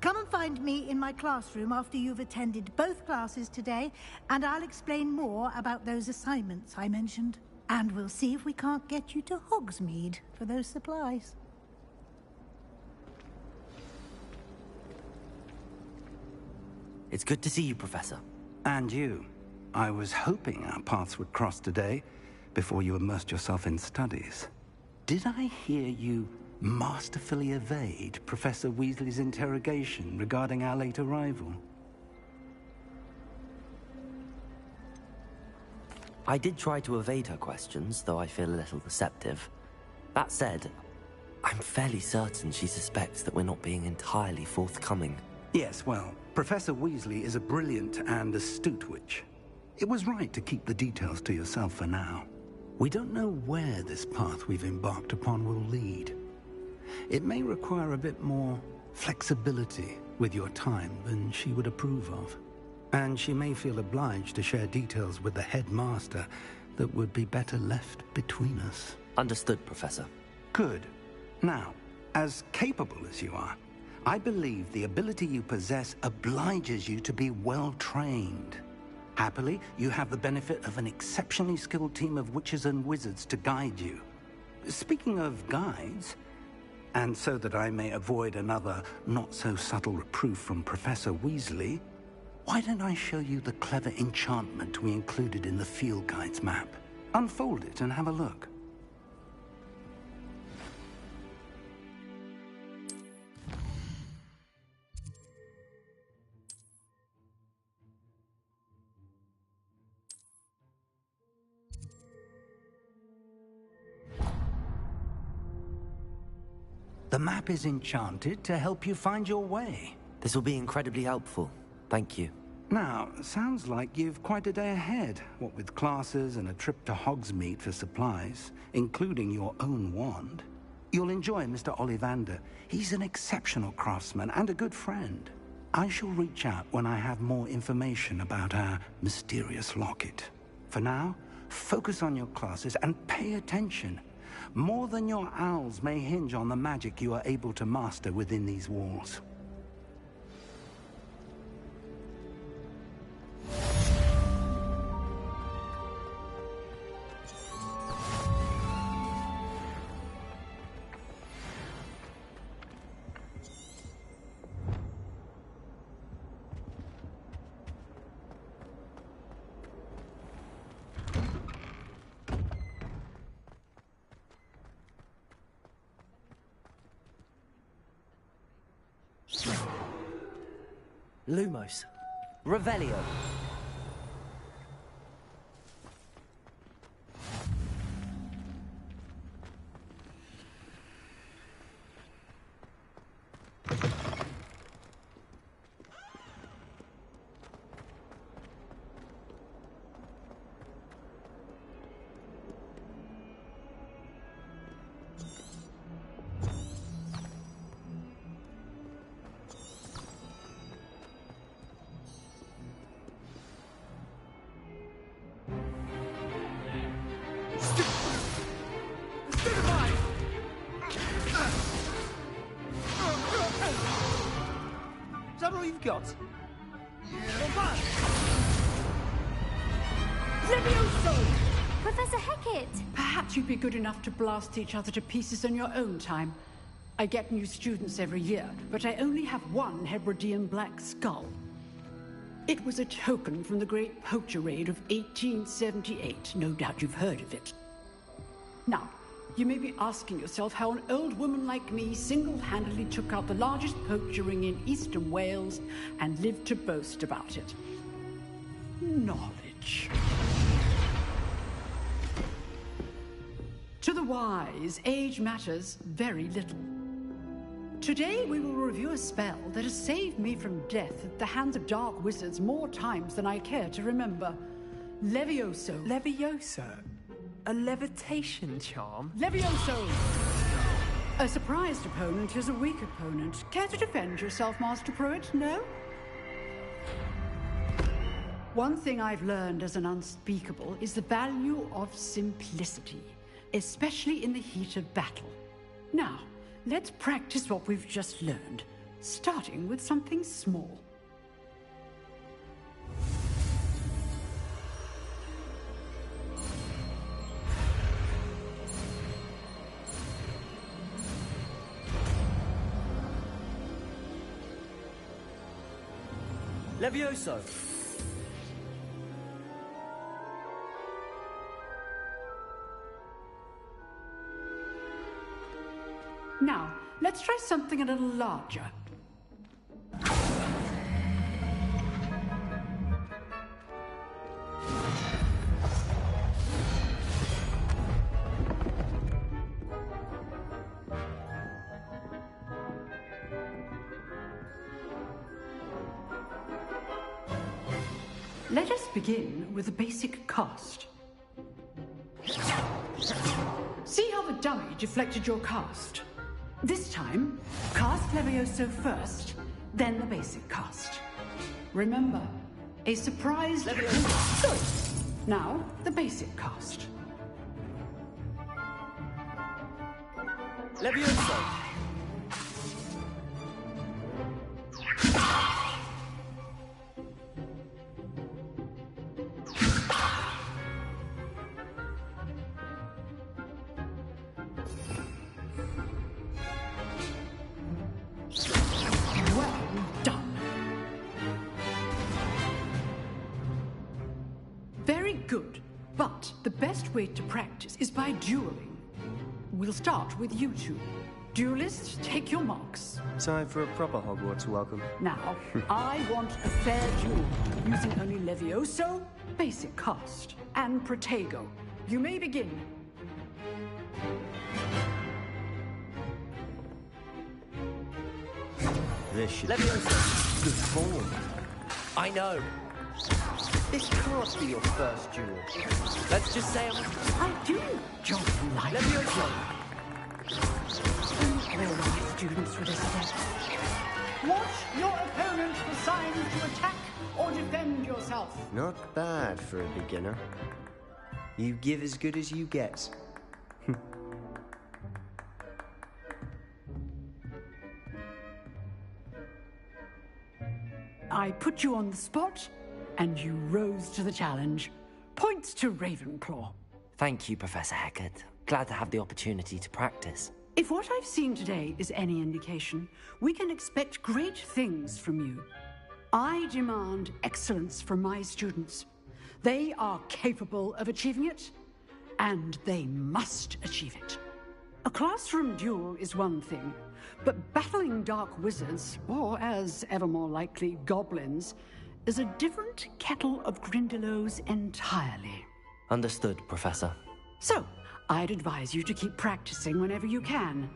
S8: Come and find me in my classroom after you've attended both classes today, and I'll explain more about those assignments I mentioned. And we'll see if we can't get you to Hogsmeade for those supplies.
S2: It's good to see you, Professor.
S1: And you. I was hoping our paths would cross today, before you immersed yourself in studies. Did I hear you masterfully evade Professor Weasley's interrogation regarding our late arrival?
S2: I did try to evade her questions, though I feel a little deceptive. That said, I'm fairly certain she suspects that we're not being entirely forthcoming.
S1: Yes, well, Professor Weasley is a brilliant and astute witch. It was right to keep the details to yourself for now. We don't know where this path we've embarked upon will lead. It may require a bit more flexibility with your time than she would approve of. And she may feel obliged to share details with the headmaster that would be better left between us.
S2: Understood, Professor.
S1: Good. Now, as capable as you are, I believe the ability you possess obliges you to be well-trained. Happily, you have the benefit of an exceptionally skilled team of witches and wizards to guide you. Speaking of guides, and so that I may avoid another not-so-subtle reproof from Professor Weasley, why don't I show you the clever enchantment we included in the field guide's map? Unfold it and have a look. The map is enchanted to help you find your way.
S2: This will be incredibly helpful. Thank you.
S1: Now, sounds like you've quite a day ahead, what with classes and a trip to Hogsmeade for supplies, including your own wand. You'll enjoy Mr. Ollivander. He's an exceptional craftsman and a good friend. I shall reach out when I have more information about our mysterious locket. For now, focus on your classes and pay attention. More than your owls may hinge on the magic you are able to master within these walls.
S2: Lumos. Revelio.
S16: Is that all you've got?
S12: Levioso! Professor Hecat!
S17: Perhaps you'd be good enough to blast each other to pieces on your own time. I get new students every year, but I only have one Hebridean black skull. It was a token from the Great Poacher Raid of 1878. No doubt you've heard of it. Now, you may be asking yourself how an old woman like me single-handedly took out the largest poacher ring in eastern Wales and lived to boast about it. Knowledge. To the wise, age matters very little. Today we will review a spell that has saved me from death at the hands of dark wizards more times than I care to remember. Levioso.
S14: Levioso? A levitation charm?
S17: Levioso! A surprised opponent is a weak opponent. Care to defend yourself, Master Pruitt? No? One thing I've learned as an unspeakable is the value of simplicity, especially in the heat of battle. Now, let's practice what we've just learned, starting with something small.
S2: Levioso!
S17: Now, let's try something a little larger. Let us begin with the basic cast. See how the dummy deflected your cast? This time, cast Levioso first, then the basic cast. Remember, a surprise Levioso. Good. Now, the basic cast.
S2: Levioso!
S17: Good, but the best way to practice is by dueling. We'll start with you two. Duelists, take your marks.
S16: Time for a proper Hogwarts welcome.
S17: Now, I want a fair duel, using only Levioso, basic cast, and Protego. You may begin.
S16: This should be
S2: Levioso!
S16: good form.
S2: I know.
S16: This can't be your first duel.
S2: Let's just say
S17: I do join like
S2: Levioso!
S17: All my students for this step. Watch your opponent for signs to attack or defend yourself.
S16: Not bad for a beginner. You give as good as you get.
S17: I put you on the spot, and you rose to the challenge. Points to Ravenclaw.
S2: Thank you, Professor Hecat. Glad to have the opportunity to practice.
S17: If what I've seen today is any indication, we can expect great things from you. I demand excellence from my students. They are capable of achieving it, and they must achieve it. A classroom duel is one thing, but battling dark wizards, or as ever more likely, goblins, is a different kettle of Grindylows entirely.
S2: Understood, Professor.
S17: So, I'd advise you to keep practicing whenever you can.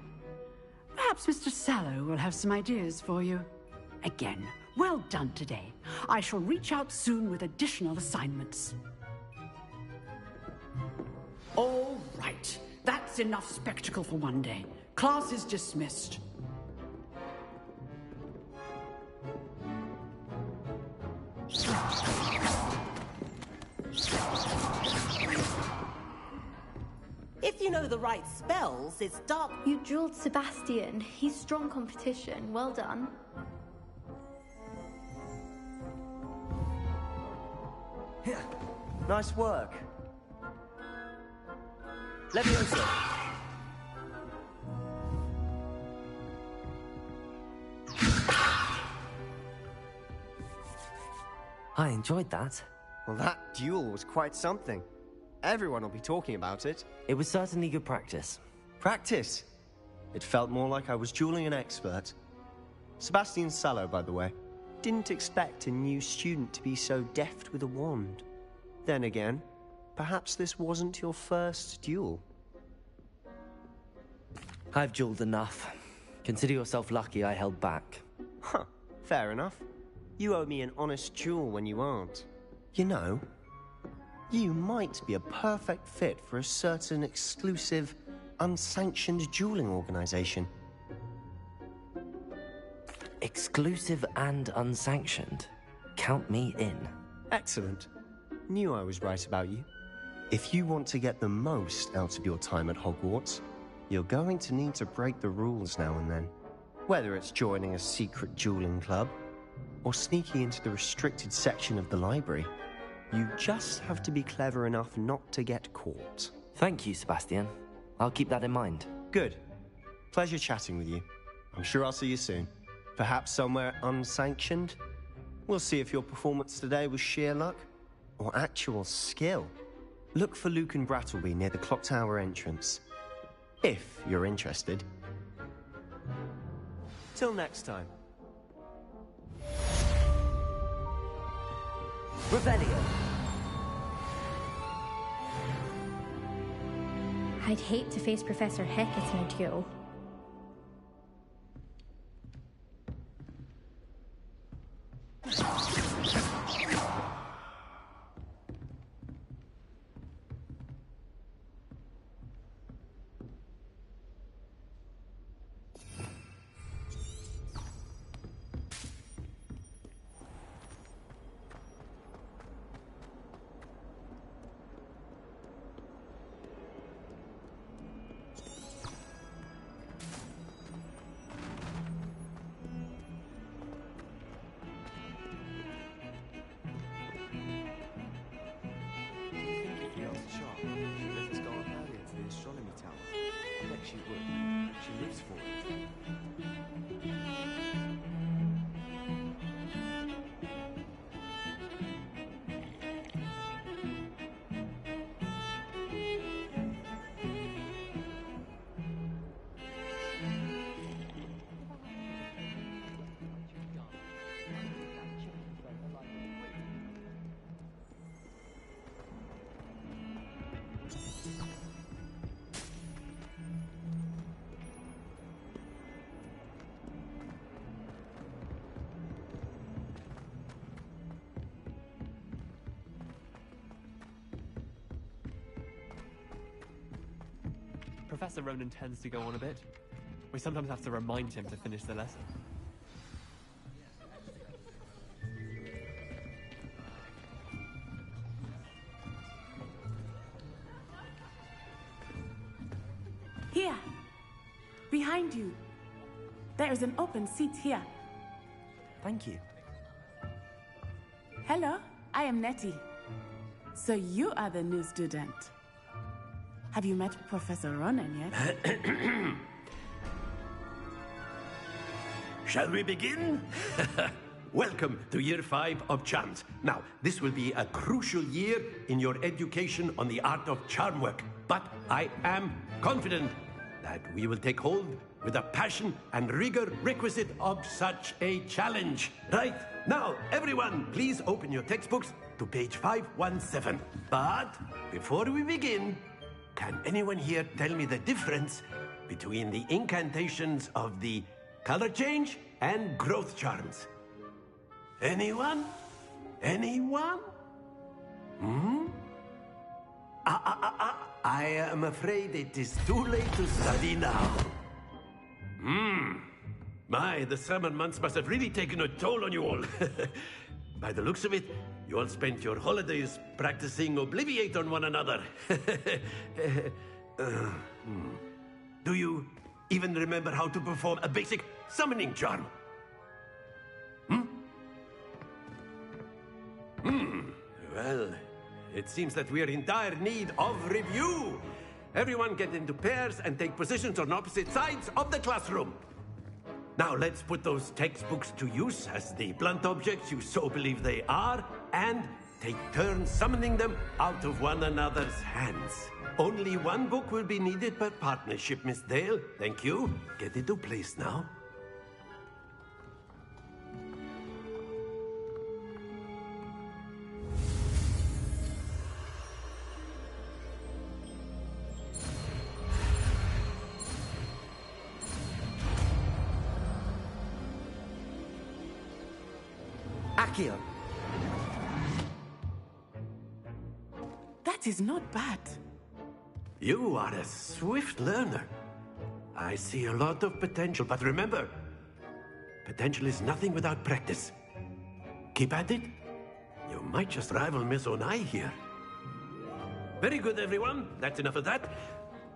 S17: Perhaps Mr. Sallow will have some ideas for you. Again, well done today. I shall reach out soon with additional assignments. All right. That's enough spectacle for one day. Class is dismissed.
S11: If you know the right spells, it's dark.
S12: You drilled Sebastian. He's strong competition. Well done.
S16: Nice work.
S2: Levioso! I enjoyed that.
S16: Well, that duel was quite something. Everyone will be talking about it.
S2: It was certainly good practice.
S16: Practice? It felt more like I was dueling an expert. Sebastian Sallow, by the way. Didn't expect a new student to be so deft with a wand. Then again, perhaps this wasn't your first duel.
S2: I've dueled enough. Consider yourself lucky I held back.
S16: Huh, fair enough. You owe me an honest duel when you aren't. You know, you might be a perfect fit for a certain exclusive, unsanctioned dueling organization.
S2: Exclusive and unsanctioned? Count me in.
S16: Excellent. Knew I was right about you. If you want to get the most out of your time at Hogwarts, you're going to need to break the rules now and then. Whether it's joining a secret dueling club, or sneaking into the restricted section of the library, you just have to be clever enough not to get caught.
S2: Thank you, Sebastian. I'll keep that in mind.
S16: Good. Pleasure chatting with you. I'm sure I'll see you soon. Perhaps somewhere unsanctioned? We'll see if your performance today was sheer luck or actual skill. Look for Luke and Brattleby near the Clock Tower entrance. If you're interested. Till next time.
S2: Revelio.
S12: I'd hate to face Professor Hecat in a duel.
S18: Professor Ronan tends to go on a bit. We sometimes have to remind him to finish the lesson.
S19: Here! Behind you! There is an open seat here.
S2: Thank you.
S19: Hello, I am Nettie. So you are the new student. Have you met Professor Ronan yet?
S6: Shall we begin? Welcome to Year 5 of Charms. Now, this will be a crucial year in your education on the art of charm work. But I am confident that we will take hold with the passion and rigor requisite of such a challenge. Right, now, everyone, please open your textbooks to page 517. But before we begin, can anyone here tell me the difference between the incantations of the color change and growth charms? Anyone? Anyone? I am afraid it is too late to study now. My, the summer months must have really taken a toll on you all. By the looks of it, you all spent your holidays practicing Obliviate on one another. Do you even remember how to perform a basic summoning charm? Well, it seems that we are in dire need of review. Everyone get into pairs and take positions on opposite sides of the classroom. Now let's put those textbooks to use as the blunt objects you so believe they are, and take turns summoning them out of one another's hands. Only one book will be needed per partnership, Miss Dale. Thank you. Get into place now.
S2: Accio.
S19: That is not bad.
S6: You are a swift learner. I see a lot of potential, but remember, potential is nothing without practice. Keep at it. You might just rival Miss Onai here. Very good, everyone. That's enough of that.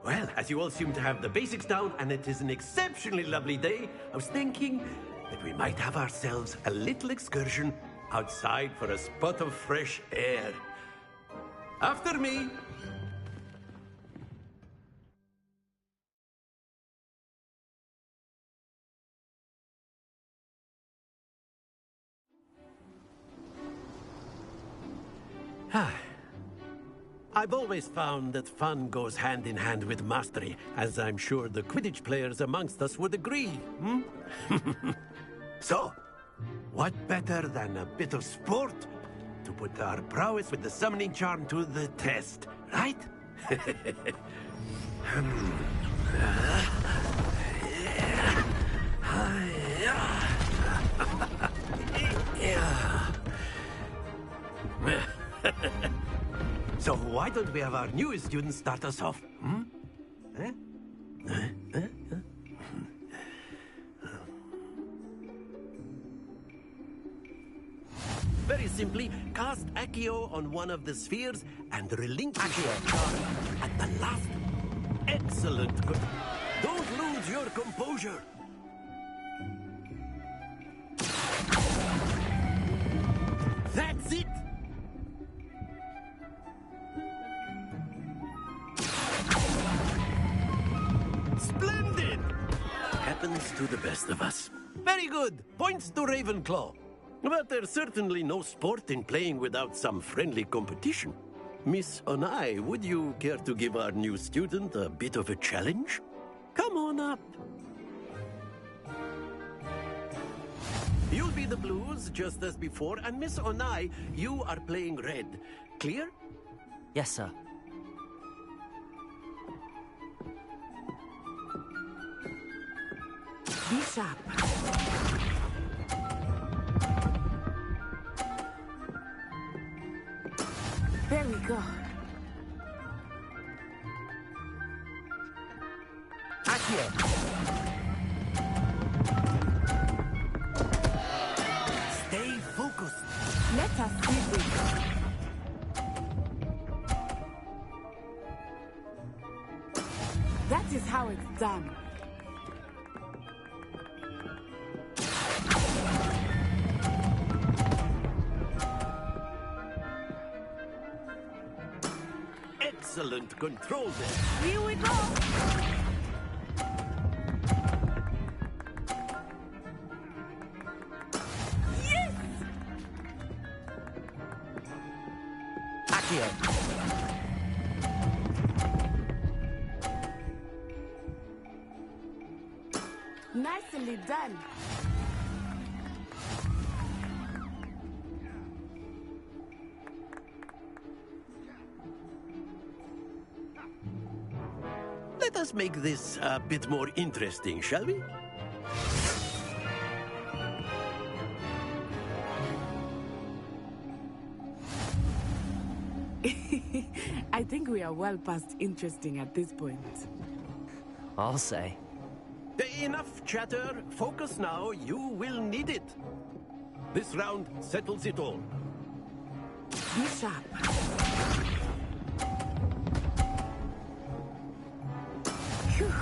S6: Well, as you all seem to have the basics down, and it is an exceptionally lovely day, I was thinking that we might have ourselves a little excursion outside for a spot of fresh air. After me. I've always found that fun goes hand in hand with mastery, as I'm sure the Quidditch players amongst us would agree, hmm? So, what better than a bit of sport to put our prowess with the summoning charm to the test, right? So why don't we have our newest student start us off? Hmm? Very simply, cast Accio on one of the spheres and relinquish your charm at the last. Excellent. Don't lose your composure. That's it. Splendid! Happens to the best of us. Very good. Points to Ravenclaw. But there's certainly no sport in playing without some friendly competition. Miss Onai, would you care to give our new student a bit of a challenge? Come on up. You'll be the blues, just as before, and Miss Onai, you are playing red. Clear?
S2: Yes, sir.
S19: Be sharp. There we go.
S2: Accio.
S6: Stay focused.
S19: Let us see this. That is how it's done.
S6: Excellent control there.
S19: Here we go. Yes!
S2: Accio.
S19: Nicely done.
S6: Let us make this a bit more interesting, shall we?
S19: I think we are well past interesting at this point.
S2: I'll say.
S6: Enough chatter. Focus now. You will need it. This round settles it all.
S19: Be sharp. Phew.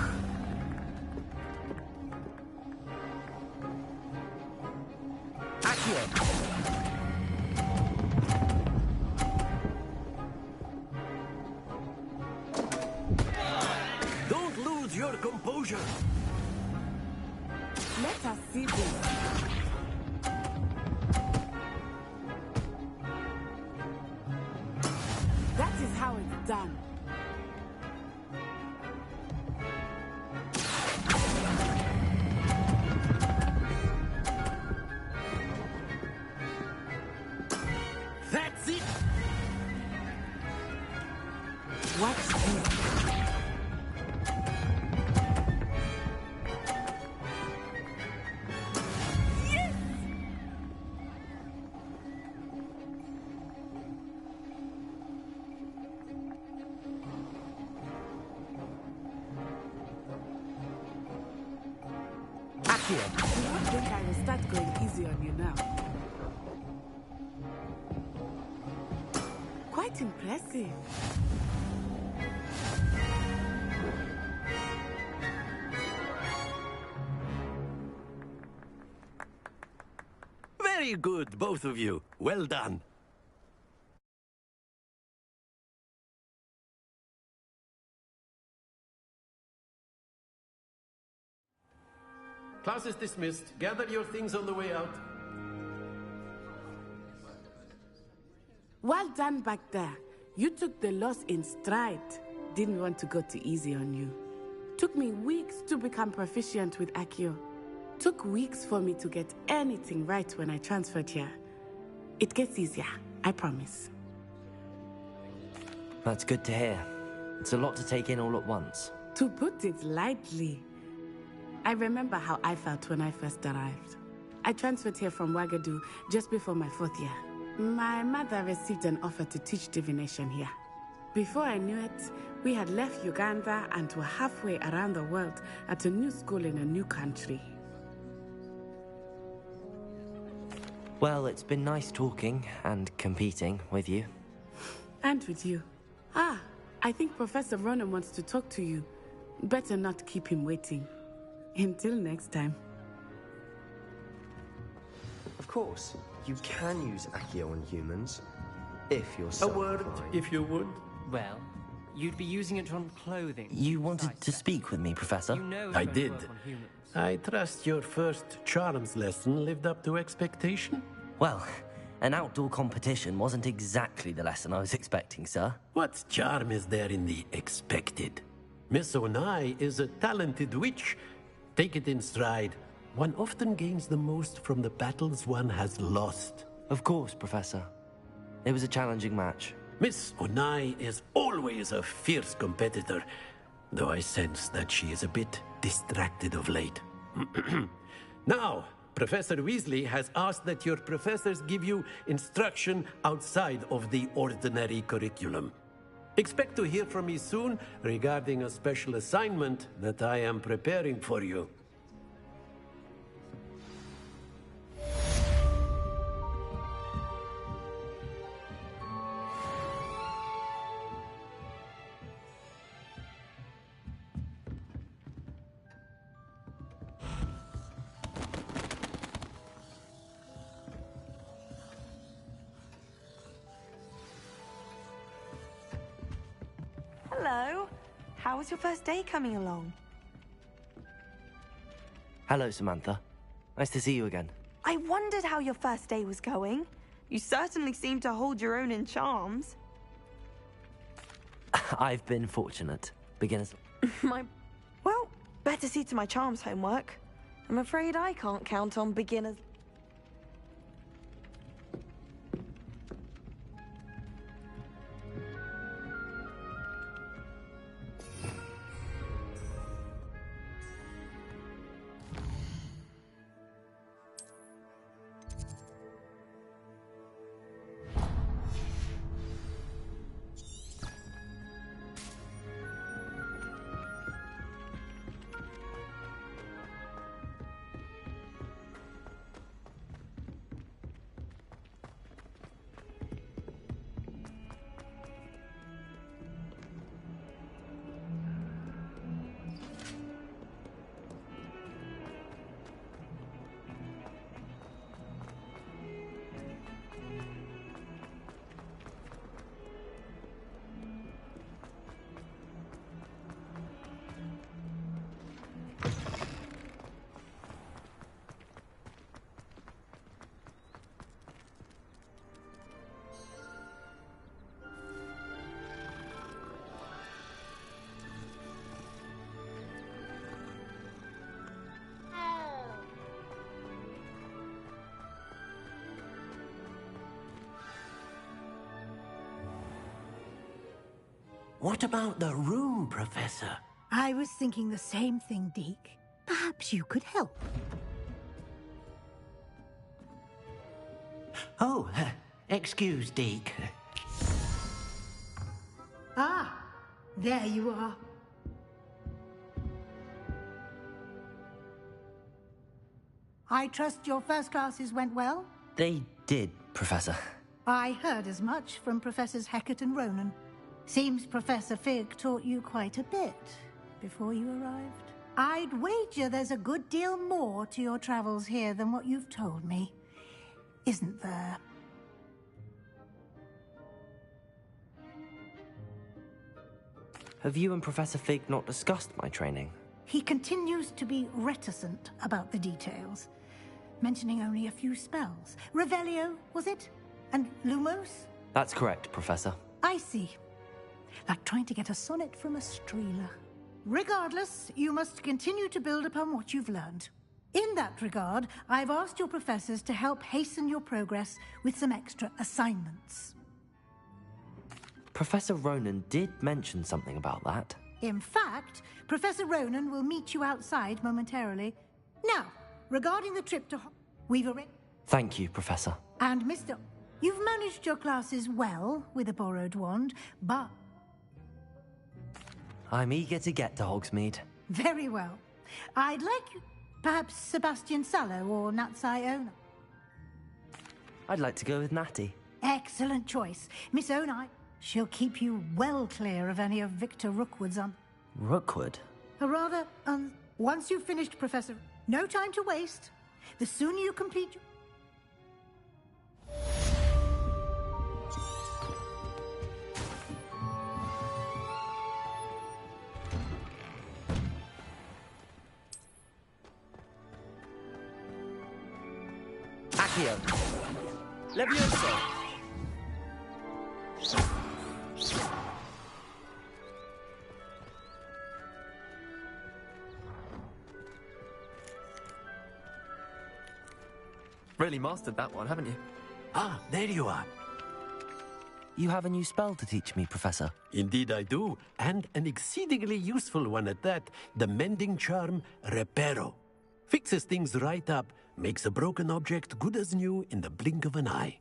S2: Accio.
S6: Don't lose your composure.
S19: Let us see this. That is how it's done.
S6: That's it.
S19: Watch this.
S2: Accio.
S19: Do not think I will start going easy on you now. Quite impressive.
S6: Very good, both of you. Well done. Class is dismissed. Gather your things on the way out.
S19: Well done back there. You took the loss in stride. Didn't want to go too easy on you. Took me weeks to become proficient with Accio. Took weeks for me to get anything right when I transferred here. It gets easier, I promise.
S2: That's good to hear. It's a lot to take in all at once.
S19: To put it lightly, I remember how I felt when I first arrived. I transferred here from Wagadu just before my 4th year. My mother received an offer to teach divination here. Before I knew it, we had left Uganda and were halfway around the world at a new school in a new country.
S2: Well, it's been nice talking and competing with you.
S19: And with you. Ah, I think Professor Ronan wants to talk to you. Better not keep him waiting. Until next time.
S16: Of course, you can use Accio on humans, if you're so
S6: A word,
S16: inclined.
S6: if you would.
S15: Well, you'd be using it on clothing.
S2: You wanted to speak with me, Professor?
S15: You know
S6: I did. I trust your first charms lesson lived up to expectation?
S2: Well, an outdoor competition wasn't exactly the lesson I was expecting, sir.
S6: What charm is there in the expected? Miss Onai is a talented witch. Take it in stride. One often gains the most from the battles one has lost.
S2: Of course, Professor. It was a challenging match.
S6: Miss Onai is always a fierce competitor, though I sense that she is a bit distracted of late. Now, Professor Weasley has asked that your professors give you instruction outside of the ordinary curriculum. Expect to hear from me soon regarding a special assignment that I am preparing for you.
S13: Hello. How was your first day coming along?
S2: Hello, Samantha. Nice to see you again.
S13: I wondered how your first day was going. You certainly seem to hold your own in charms.
S2: I've been fortunate. Beginners.
S13: Well, better see to my charms homework. I'm afraid I can't count on beginners.
S6: What about the room, Professor?
S8: I was thinking the same thing, Deke. Perhaps you could help.
S3: Oh, excuse, Deke.
S8: Ah, there you are. I trust your first classes went well?
S2: They did, Professor.
S8: I heard as much from Professors Hecat and Ronan. Seems Professor Fig taught you quite a bit before you arrived. I'd wager there's a good deal more to your travels here than what you've told me. Isn't there?
S2: Have you and Professor Fig not discussed my training?
S8: He continues to be reticent about the details, mentioning only a few spells. Revelio, was it? And Lumos?
S2: That's correct, Professor.
S8: I see. Like trying to get a sonnet from a streeler. Regardless, you must continue to build upon what you've learned. In that regard, I've asked your professors to help hasten your progress with some extra assignments.
S2: Professor Ronan did mention something about that.
S8: In fact, Professor Ronan will meet you outside momentarily. Now, regarding the trip to we've arranged...
S2: Thank you, Professor.
S8: And Mr. You've managed your classes well with a borrowed wand, but...
S2: I'm eager to get to Hogsmeade.
S8: Very well. I'd like you... Perhaps Sebastian Sallow or Natsai Ona?
S2: I'd like to go with Natty.
S8: Excellent choice. Miss Onai, she'll keep you well clear of any of Victor Rookwood's
S2: Rookwood?
S8: Or rather, once you've finished, Professor, no time to waste. The sooner you complete your...
S2: Accio. Levioso.
S18: Really mastered that one, haven't you?
S6: Ah, there you are.
S2: You have a new spell to teach me, Professor.
S6: Indeed I do, and an exceedingly useful one at that. The mending charm, Reparo. Fixes things right up, makes a broken object good as new in the blink of an eye.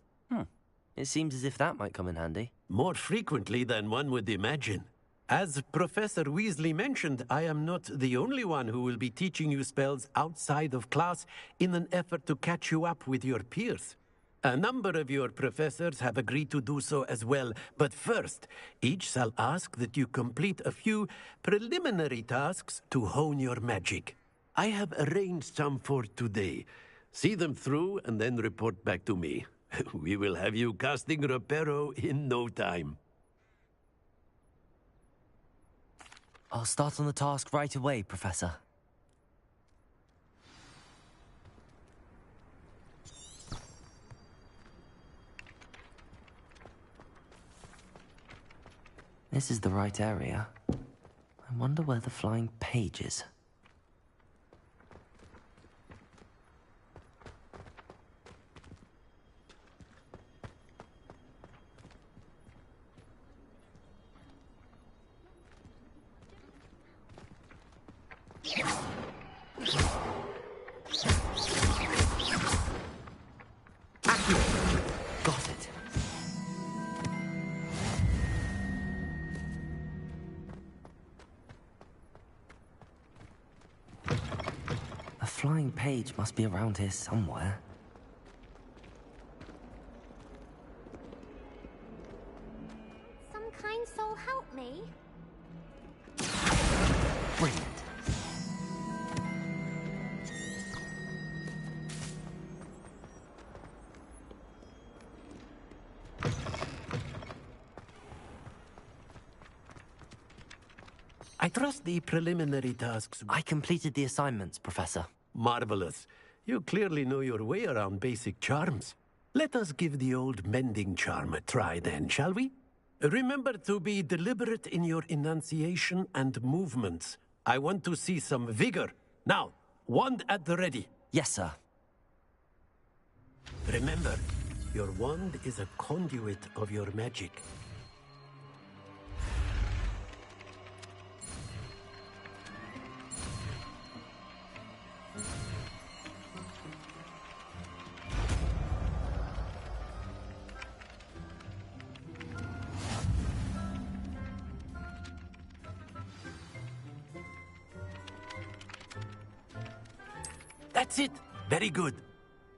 S2: It seems as if that might come in handy.
S6: More frequently than one would imagine. As Professor Weasley mentioned, I am not the only one who will be teaching you spells outside of class in an effort to catch you up with your peers. A number of your professors have agreed to do so as well, but first, each shall ask that you complete a few preliminary tasks to hone your magic. I have arranged some for today. See them through and then report back to me. We will have you casting Reparo in no time.
S2: I'll start on the task right away, Professor. This is the right area. I wonder where the flying page is. Got it. A flying page must be around here somewhere.
S12: Some kind soul help me.
S2: Brilliant.
S6: I trust the preliminary tasks...
S2: I completed the assignments, Professor.
S6: Marvelous. You clearly know your way around basic charms. Let us give the old mending charm a try then, shall we? Remember to be deliberate in your enunciation and movements. I want to see some vigor. Now, wand at the ready.
S2: Yes, sir.
S6: Remember, your wand is a conduit of your magic. That's it. Very good.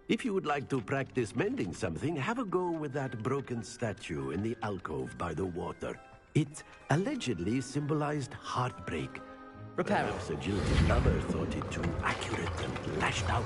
S6: If you would like to practice mending something, have a go with that broken statue in the alcove by the water. It allegedly symbolized heartbreak.
S2: Repair.
S6: Perhaps a jilted lover thought it too accurate and lashed out.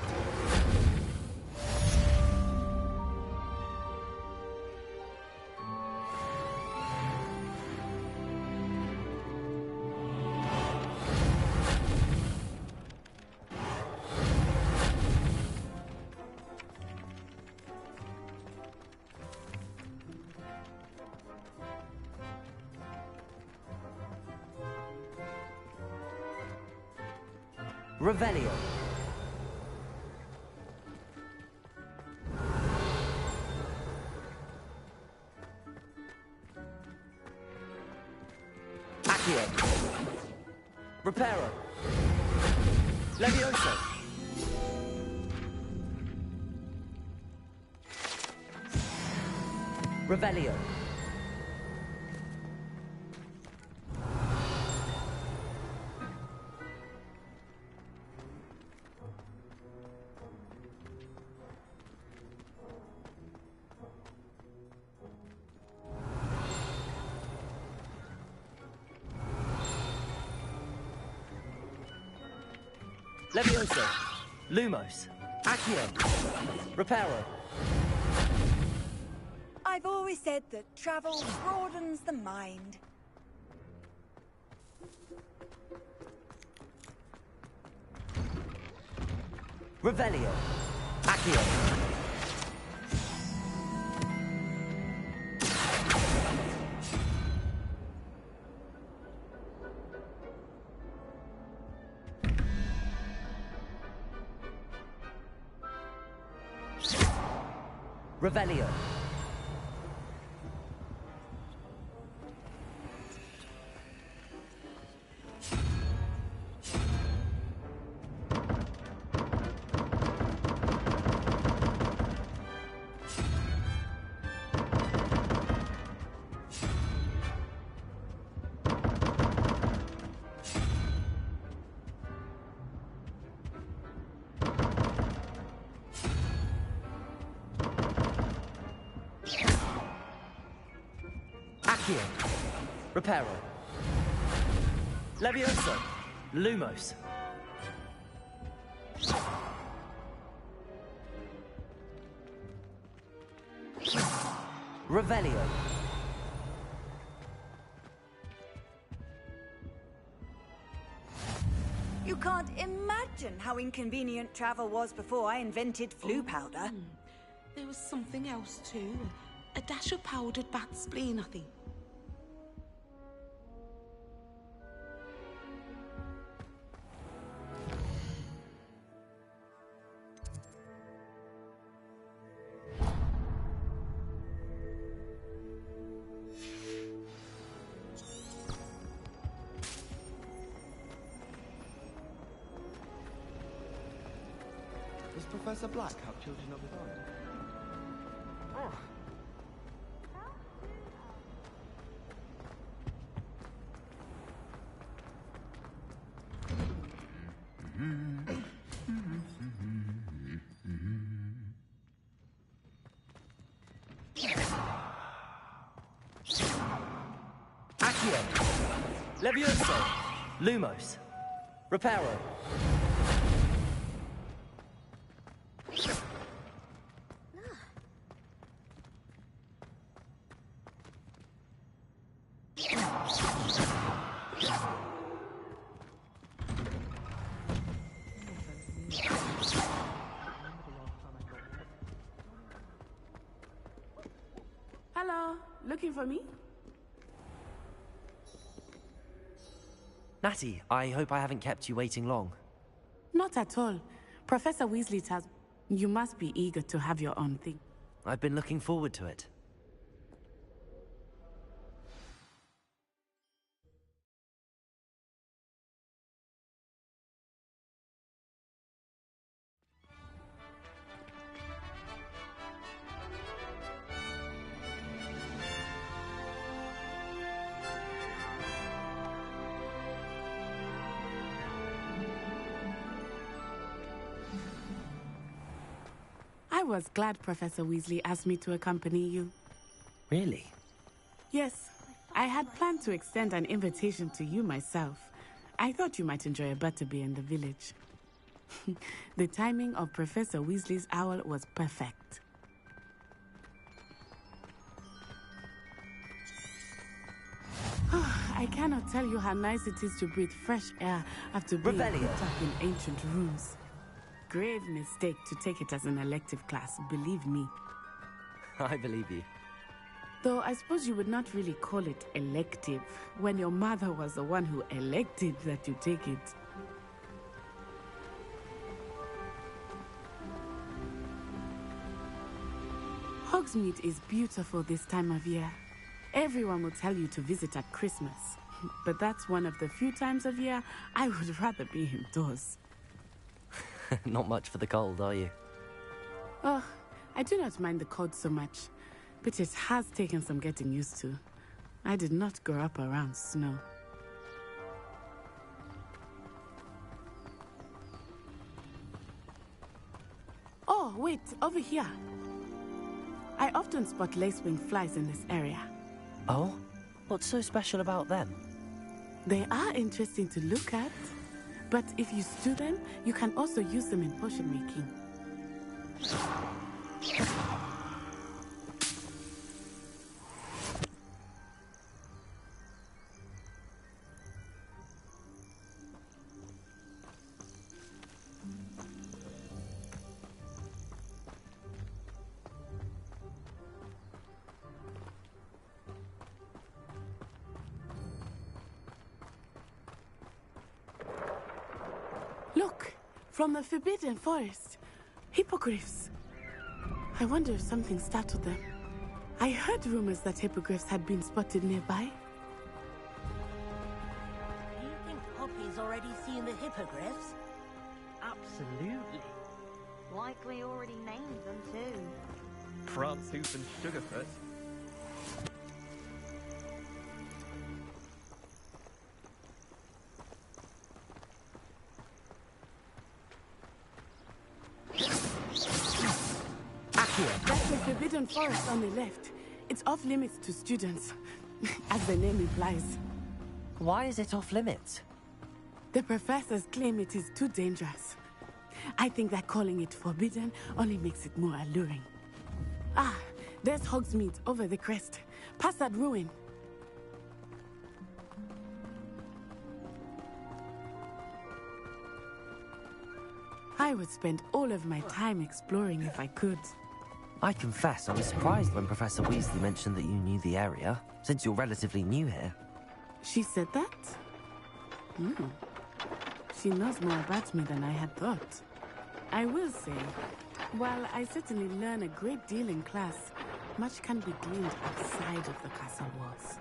S2: Revelio. Accio. Reparo. Levioso. Revelio. Levioso. Lumos. Accio. Reparo.
S20: I've always said that travel broadens the mind.
S2: Revelio. Accio. Revelio. Accio. Reparo. Levioso. Lumos. Revelio.
S20: You can't imagine how inconvenient travel was before I invented flu powder.
S19: There was something else too. A dash of powdered bat spleen, I think.
S15: Does Professor Black have children of his own?
S2: Accio. Levioso. Lumos. Reparo.
S19: Hello, looking for me?
S2: Natty, I hope I haven't kept you waiting long.
S19: Not at all. Professor Weasley tells you must be eager to have your own thing.
S2: I've been looking forward to it.
S19: I was glad Professor Weasley asked me to accompany you.
S2: Really?
S19: Yes, I had planned to extend an invitation to you myself. I thought you might enjoy a butterbeer in the village. The timing of Professor Weasley's owl was perfect. I cannot tell you how nice it is to breathe fresh air after being cooped up in ancient rooms. Grave mistake to take it as an elective class, believe me.
S2: I believe you.
S19: Though I suppose you would not really call it elective when your mother was the one who elected that you take it. Hogsmeade is beautiful this time of year. Everyone will tell you to visit at Christmas. But that's one of the few times of year I would rather be indoors.
S2: Not much for the cold, are you?
S19: Oh, I do not mind the cold so much, but it has taken some getting used to. I did not grow up around snow. Oh, wait, over here. I often spot lacewing flies in this area.
S2: Oh? What's so special about them?
S19: They are interesting to look at, but if you stew them, you can also use them in potion making. Look, from the Forbidden Forest. Hippogriffs. I wonder if something startled them. I heard rumors that hippogriffs had been spotted nearby.
S21: Do you think Poppy's already seen the hippogriffs?
S22: Absolutely.
S13: Like we already named them too.
S18: Francis and Sugarfoot.
S19: That's the Forbidden Forest on the left. It's off limits to students, as the name implies.
S2: Why is it off limits?
S19: The professors claim it is too dangerous. I think that calling it forbidden only makes it more alluring. Ah, there's Hogsmeade over the crest. Past that ruin. I would spend all of my time exploring if I could.
S2: I confess I was surprised when Professor Weasley mentioned that you knew the area, since you're relatively new here.
S19: She said that? She knows more about me than I had thought. I will say, while I certainly learn a great deal in class, much can be gleaned outside of the castle walls.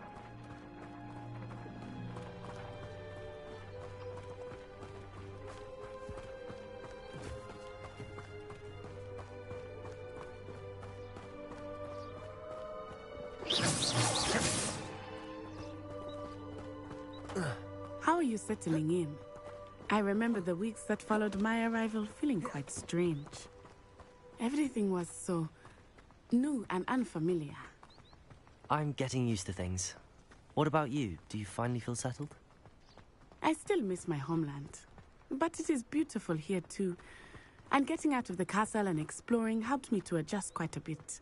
S19: How are you settling in? I remember the weeks that followed my arrival feeling quite strange. Everything was so new and unfamiliar.
S2: I'm getting used to things. What about you? Do you finally feel settled?
S19: I still miss my homeland, but it is beautiful here too. And getting out of the castle and exploring helped me to adjust quite a bit.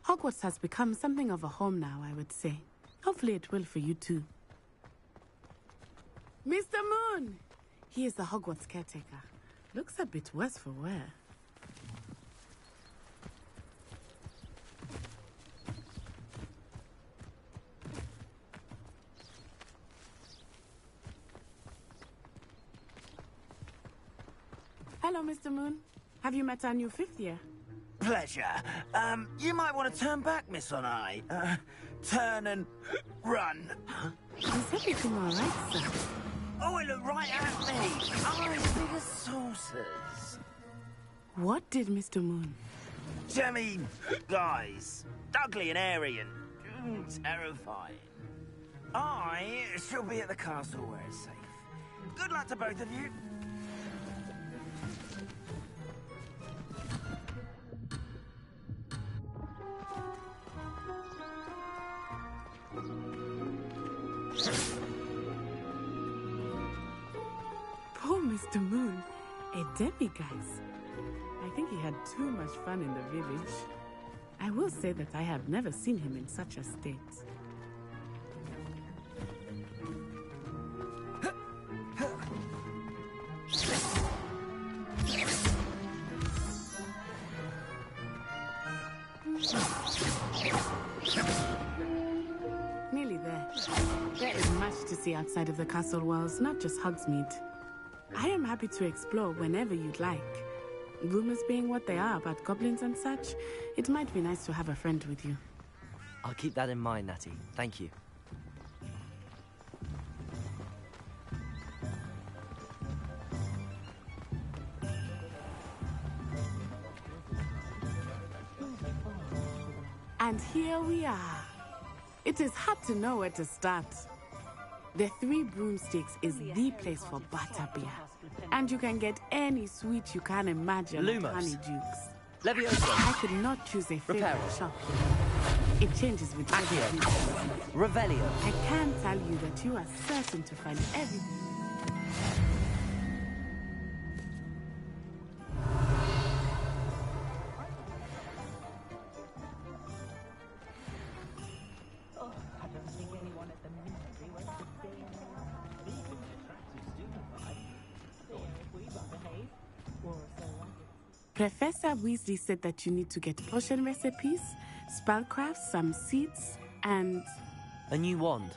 S19: Hogwarts has become something of a home now, I would say. Hopefully it will for you too. Mr. Moon! He is the Hogwarts caretaker. Looks a bit worse for wear. Hello, Mr. Moon. Have you met our new fifth year?
S9: Pleasure. You might want to turn back, Miss Onai. Turn and run.
S19: Is everything all right, sir?
S9: Oh, it looked right at me. Eyes big as saucers.
S19: What did Mr. Moon?
S9: Jemmy, guys. Ugly and airy and terrifying. I shall be at the castle where it's safe. Good luck to both of you.
S19: Poor Mr. Moon, a demiguise. I think he had too much fun in the village. I will say that I have never seen him in such a state. Nearly there. There is much to see outside of the castle walls, not just Hogsmeade. I am happy to explore whenever you'd like. Rumors being what they are about goblins and such, it might be nice to have a friend with you.
S2: I'll keep that in mind, Natty. Thank you.
S19: And here we are. It is hard to know where to start. The Three Broomsticks is the place for butterbeer. And you can get any sweet you can imagine at
S2: Lumos.
S19: Honeydukes.
S2: Levioso.
S19: I could not choose a favorite
S2: Reparo.
S19: shop. It changes with every
S2: Accio.
S19: visit.
S2: Revelio.
S19: I can tell you that you are certain to find everything. Professor Weasley said that you need to get potion recipes, spellcrafts, some seeds, and...
S2: A new wand.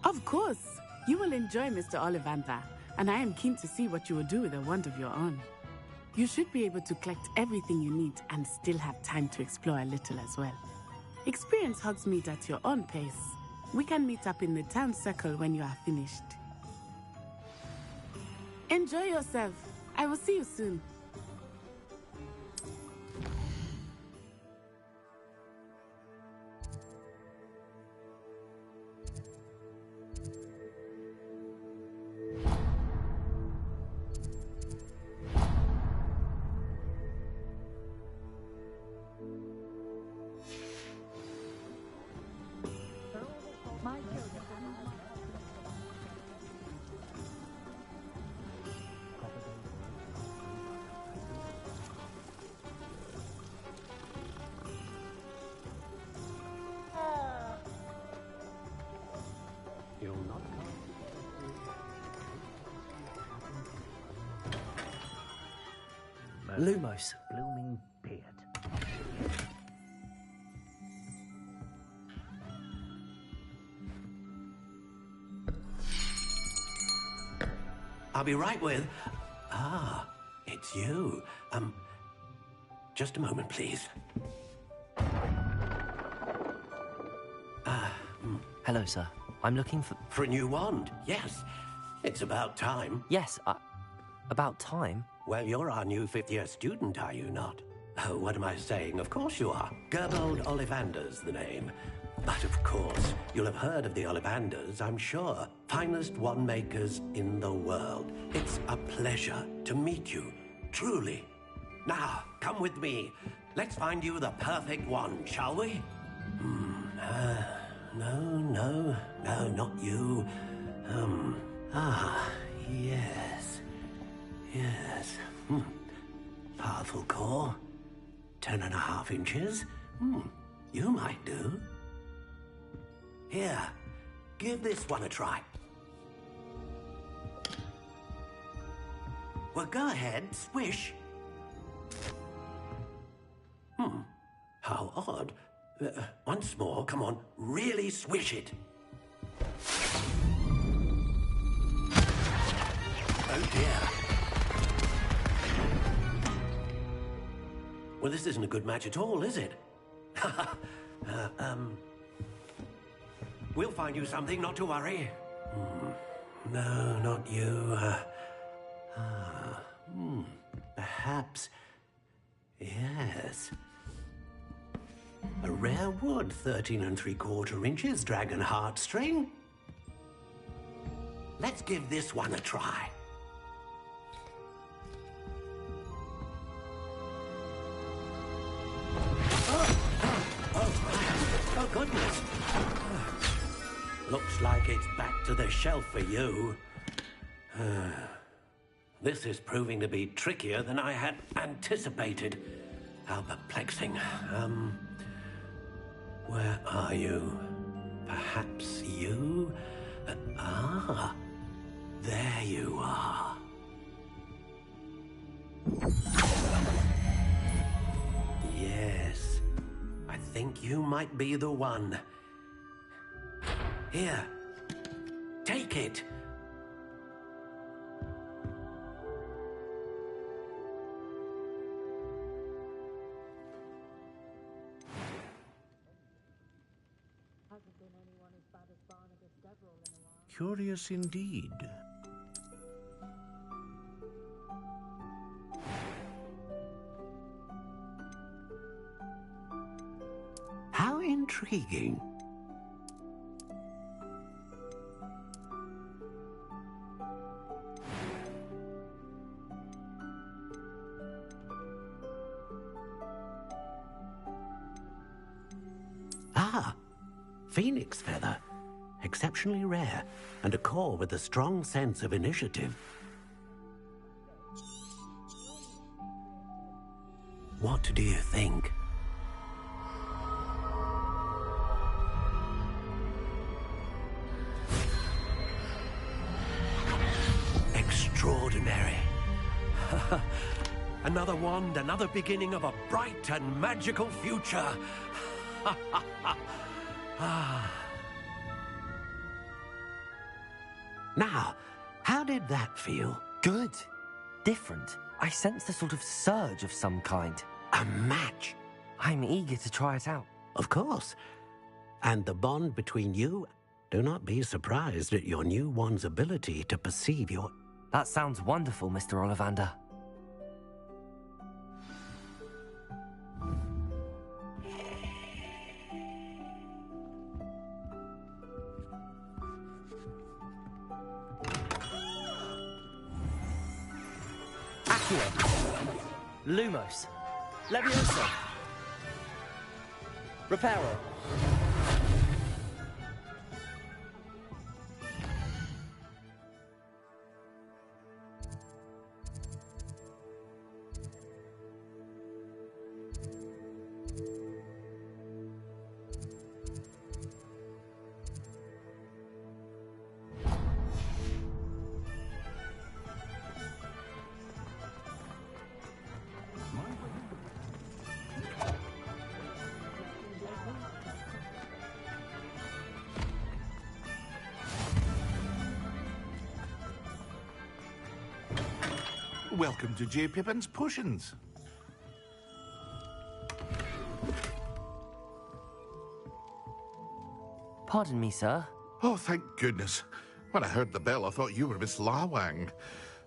S19: Of course! You will enjoy Mr. Ollivander, and I am keen to see what you will do with a wand of your own. You should be able to collect everything you need and still have time to explore a little as well. Experience Hogsmeade at your own pace. We can meet up in the town circle when you are finished. Enjoy yourself. I will see you soon.
S6: You'll not.
S2: Lumos.
S9: Blooming beard.
S6: I'll be right with... Ah, it's you. Just a moment, please.
S2: Hello, sir. I'm looking for...
S6: For a new wand, yes. It's about time.
S2: Yes, about time?
S6: Well, you're our new fifth-year student, are you not? Oh, what am I saying? Of course you are. Gerbold Ollivander's the name. But of course, you'll have heard of the Ollivanders, I'm sure. Finest wand makers in the world. It's a pleasure to meet you, truly. Now, come with me. Let's find you the perfect wand, shall we? No, not you. Yes. Powerful core. 10.5 inches. You might do. Here, give this one a try. Well, go ahead, swish. How odd. Once more, come on, really swish it. Oh dear. Well, this isn't a good match at all, is it? We'll find you something, not to worry. No, not you. Perhaps... Yes. A rare wood, 13 3/4 inches, dragon heartstring. Let's give this one a try. Oh, goodness. Looks like it's back to the shelf for you. This is proving to be trickier than I had anticipated. How perplexing. Where are you? Perhaps you? There you are. Yes, I think you might be the one. Here, take it.
S4: Curious indeed.
S6: How intriguing. Ah, phoenix feather. Exceptionally rare, and a core with a strong sense of initiative. What do you think? Extraordinary. Another wand, another beginning of a bright and magical future. Now, how did that feel?
S2: Good. Different. I sensed a sort of surge of some kind.
S6: A match?
S2: I'm eager to try it out.
S6: Of course. And the bond between you, do not be surprised at your new wand's ability to perceive your...
S2: That sounds wonderful, Mr. Ollivander. Lumos. Levioso. Reparo.
S4: Welcome to J. Pippin's Potions.
S2: Pardon me, sir.
S4: Oh, thank goodness. When I heard the bell, I thought you were Miss Lawang.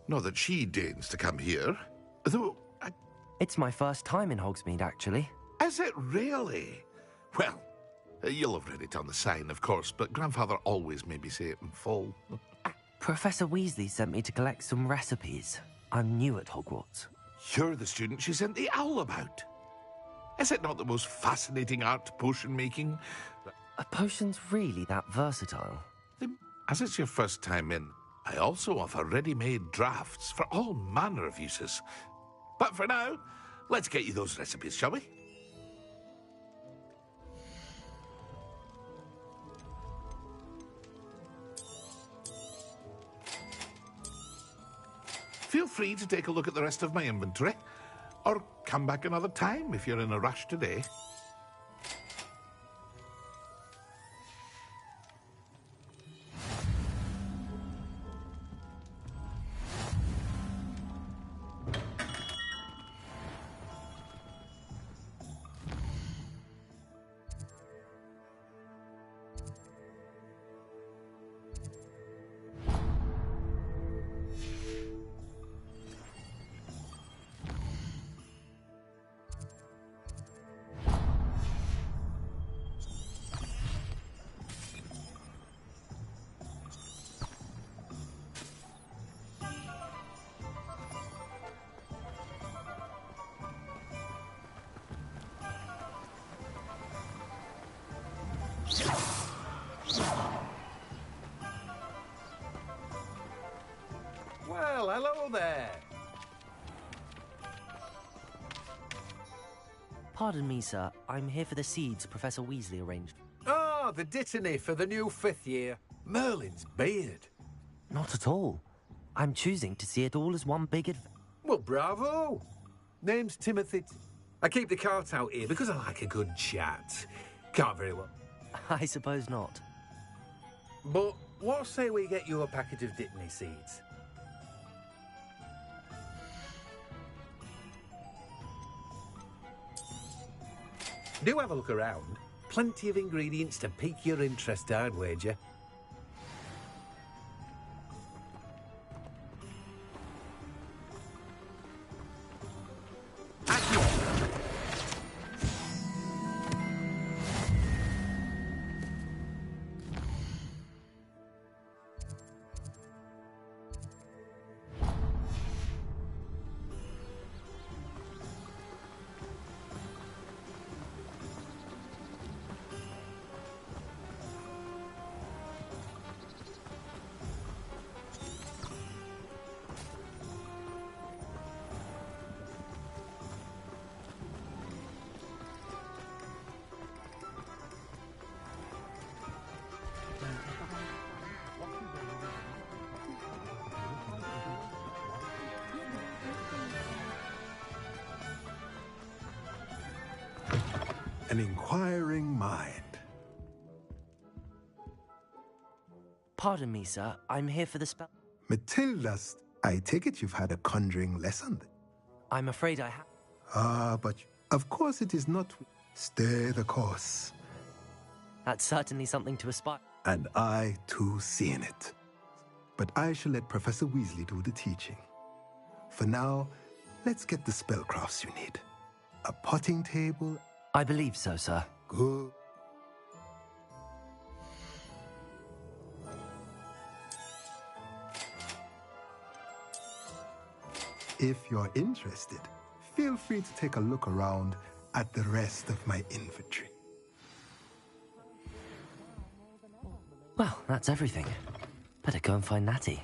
S4: Not that she deigns to come here. Though,
S2: It's my first time in Hogsmeade, actually.
S4: Is it really? Well, you'll have read it on the sign, of course, but Grandfather always made me say it in full.
S2: Professor Weasley sent me to collect some recipes. I'm new at Hogwarts.
S4: You're the student she sent the owl about. Is it not the most fascinating art potion making?
S2: Are potions really that versatile?
S4: As it's your first time in, I also offer ready-made drafts for all manner of uses. But for now, let's get you those recipes, shall we? Feel free to take a look at the rest of my inventory, or come back another time if you're in a rush today.
S5: Well, hello there.
S2: Pardon me, sir. I'm here for the seeds Professor Weasley arranged.
S5: Ah, the dittany for the new 5th year. Merlin's beard.
S2: Not at all. I'm choosing to see it all as one big
S5: Well, bravo. Name's Timothy. I keep the cart out here because I like a good chat. Can't very well.
S2: I suppose not.
S5: But what say we get you a packet of dittany seeds? Do have a look around. Plenty of ingredients to pique your interest, I'd wager.
S7: an inquiring mind.
S2: Pardon me, sir. I'm here for the spell.
S7: Matilda's, I take it you've had a conjuring lesson.
S2: I'm afraid I have.
S7: But of course it is not. Stay the course.
S2: That's certainly something to aspire.
S7: And I, too, see in it. But I shall let Professor Weasley do the teaching. For now, let's get the spellcrafts you need. A potting table.
S2: I believe so, sir.
S7: Good. If you're interested, feel free to take a look around at the rest of my inventory.
S2: Well, that's everything. Better go and find Natty.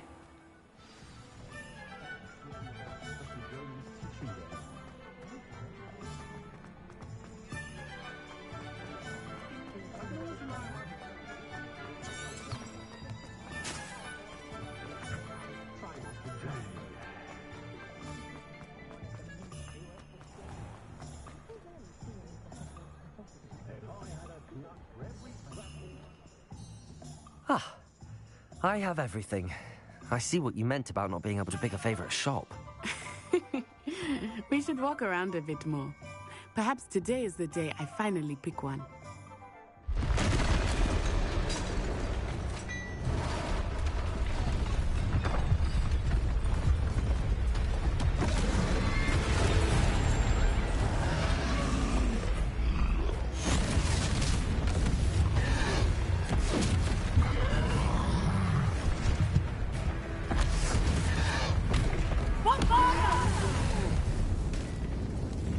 S2: Ah, I have everything. I see what you meant about not being able to pick a favorite shop.
S19: We should walk around a bit more. Perhaps today is the day I finally pick one.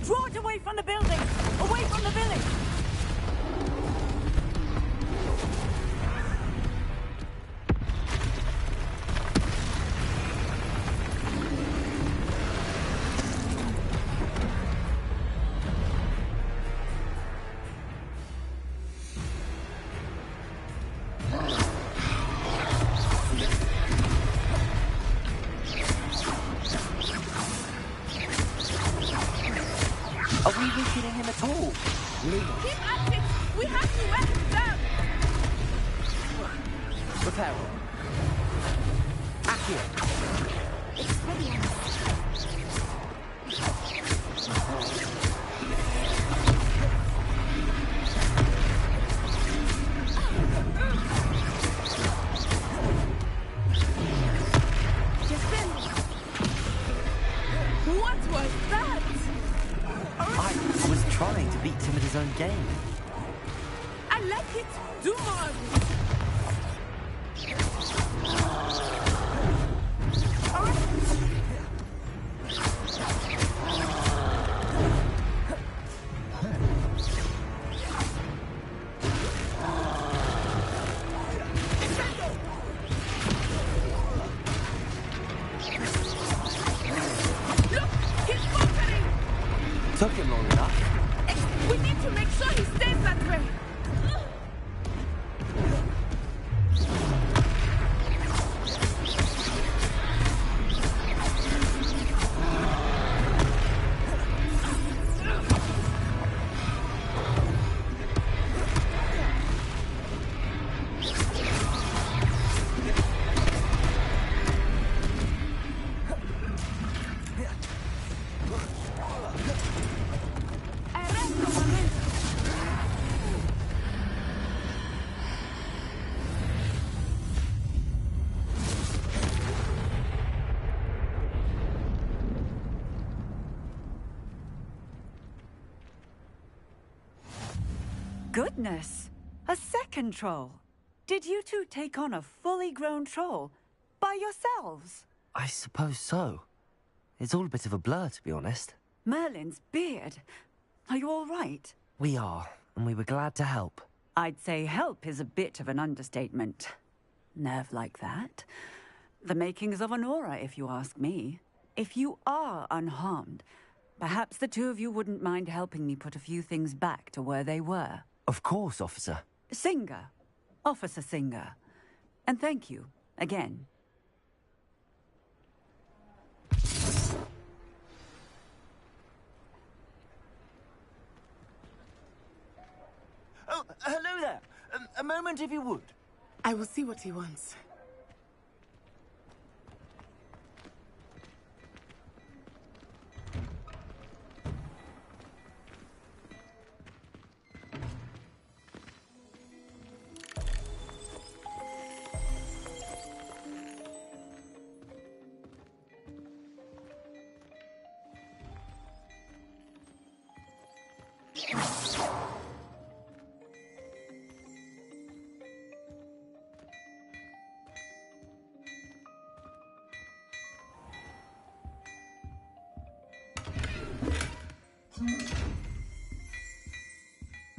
S21: Draw it away from the building! Away from the village!
S2: Are we weakening him at all?
S21: Keep at it! We have to wear him down!
S2: Repair. Accio.
S21: What was that?
S2: I was trying to beat him at his own game.
S21: I like it! Do more of it! Look! He's faltering!
S2: Took him long enough.
S21: We need to make sure he stays that way!
S10: Goodness! A second troll! Did you two take on a fully grown troll by yourselves?
S2: I suppose so. It's all a bit of a blur, to be honest.
S10: Merlin's beard. Are you all right?
S2: We are, and we were glad to help.
S10: I'd say help is a bit of an understatement. Nerve like that. The makings of an aura, if you ask me. If you are unharmed, perhaps the two of you wouldn't mind helping me put a few things back to where they were.
S2: Of course, officer.
S10: Singer. Officer Singer. And thank you, again.
S1: moment if you would.
S19: I will see what he wants.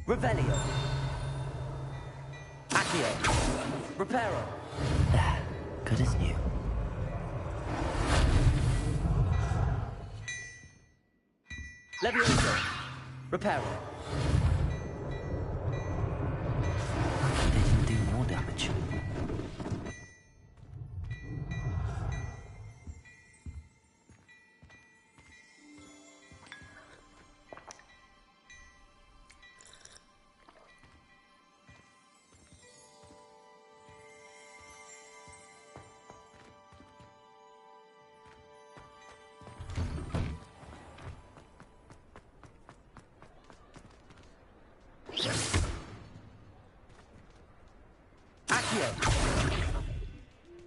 S2: Revelio. Accio. Reparo. Good as new. Levioso. Reparo. Lucky they didn't do more damage.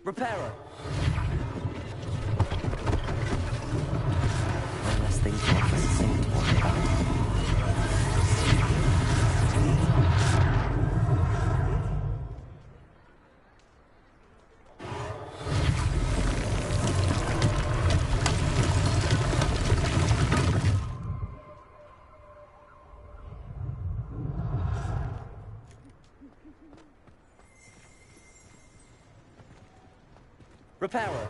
S2: Reparo. One less thing for Officer Singh to worry about. Reparo.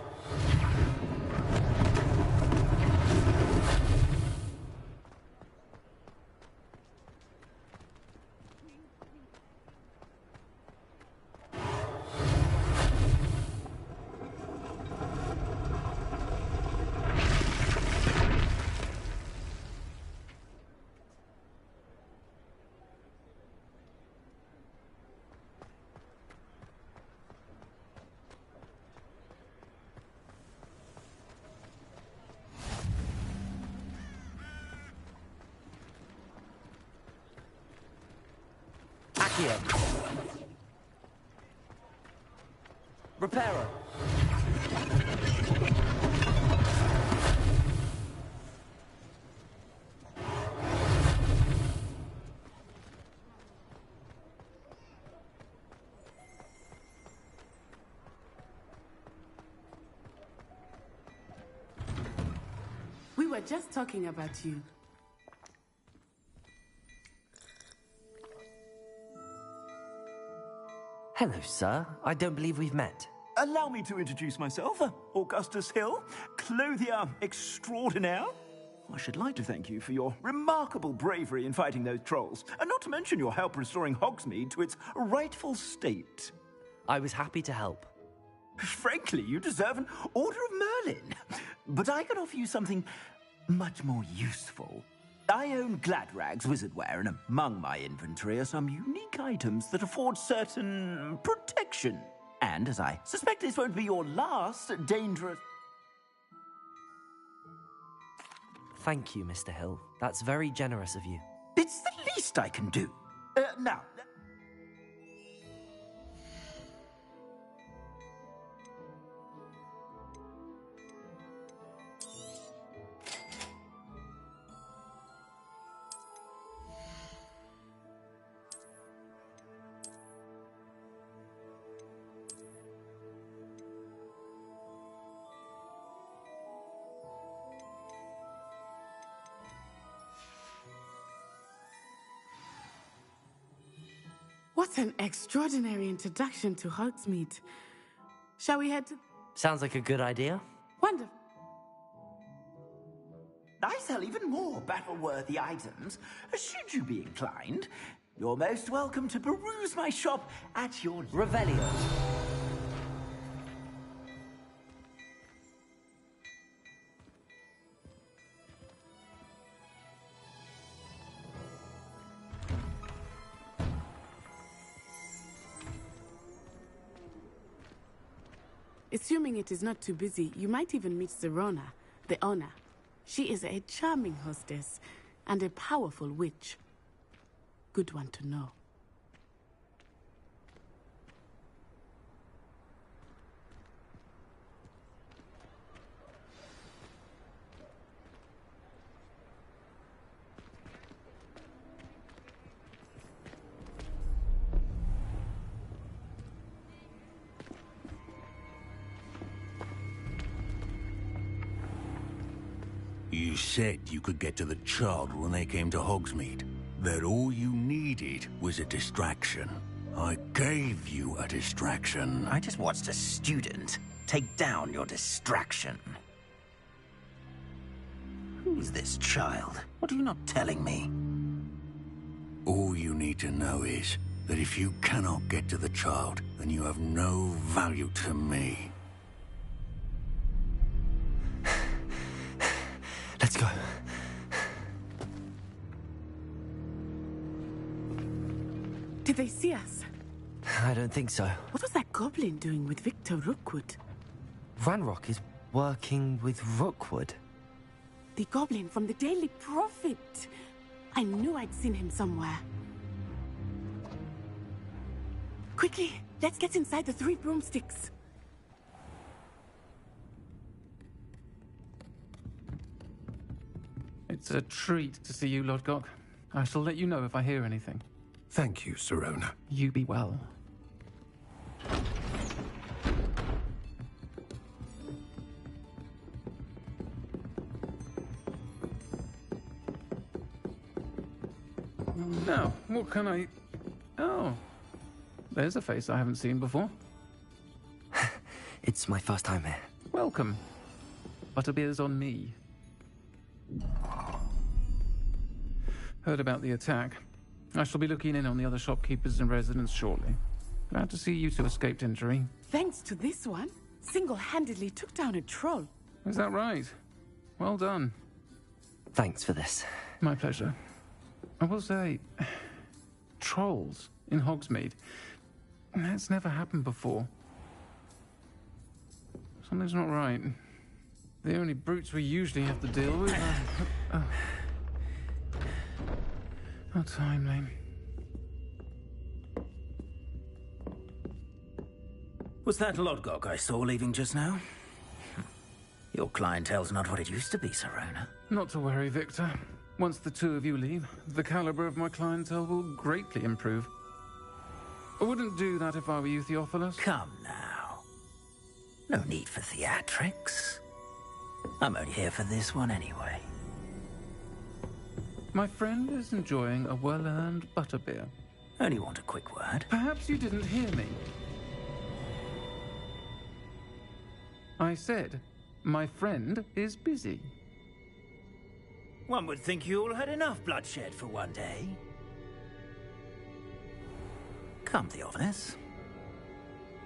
S2: Accio. Reparo.
S19: We were just talking about you.
S2: Hello, sir. I don't believe we've met.
S1: Allow me to introduce myself, Augustus Hill, clothier extraordinaire. I should like to thank you for your remarkable bravery in fighting those trolls, and not to mention your help restoring Hogsmeade to its rightful state.
S2: I was happy to help.
S1: Frankly, you deserve an Order of Merlin. But I can offer you something much more useful. I own Gladrag's wizardware, and among my inventory are some unique items that afford certain protection. And as I suspect this won't be your last dangerous...
S2: Thank you, Mr. Hill. That's very generous of you.
S1: It's the least I can do. Now...
S19: What an extraordinary introduction to Hogsmeade. Shall we head to...
S2: Sounds like a good idea.
S19: Wonderful.
S1: I sell even more battle-worthy items. Should you be inclined, you're most welcome to peruse my shop at your...
S2: Revelio.
S19: Assuming it is not too busy, you might even meet Sirona, the owner. She is a charming hostess and a powerful witch. Good one to know.
S14: You said you could get to the child when they came to Hogsmeade. That all you needed was a distraction. I gave you a distraction.
S1: I just watched a student take down your distraction. Who's this child? What are you not telling me?
S14: All you need to know is that if you cannot get to the child, then you have no value to me.
S2: Let's go.
S19: Did they see us?
S2: I don't think so.
S19: What was that goblin doing with Victor Rookwood?
S2: Ranrock is working with Rookwood.
S19: The goblin from the Daily Prophet. I knew I'd seen him somewhere. Quickly, let's get inside the 3 broomsticks.
S17: It's a treat to see you, Lodgok. I shall let you know if I hear anything.
S5: Thank you, Sirona.
S17: You be well. Now, what can I... Oh, there's a face I haven't seen before.
S2: It's my first time here.
S17: Welcome. Butterbeer's on me. Heard about the attack. I shall be looking in on the other shopkeepers and residents shortly. Glad to see you two escaped injury.
S19: Thanks to this one, single-handedly took down a troll.
S17: Is that right? Well done.
S2: Thanks for this.
S17: My pleasure. I will say, trolls in Hogsmeade. That's never happened before. Something's not right. The only brutes we usually have to deal with are... How timely.
S1: Was that Lodgok I saw leaving just now? Your clientele's not what it used to be, Sirona.
S17: Not to worry, Victor. Once the two of you leave, the caliber of my clientele will greatly improve. I wouldn't do that if I were you, Theophilus.
S1: Come now. No need for theatrics. I'm only here for this one anyway.
S17: My friend is enjoying a well-earned butterbeer.
S1: Only want a quick word.
S17: Perhaps you didn't hear me. I said, my friend is busy.
S1: One would think you all had enough bloodshed for one day. Come, Theophilus.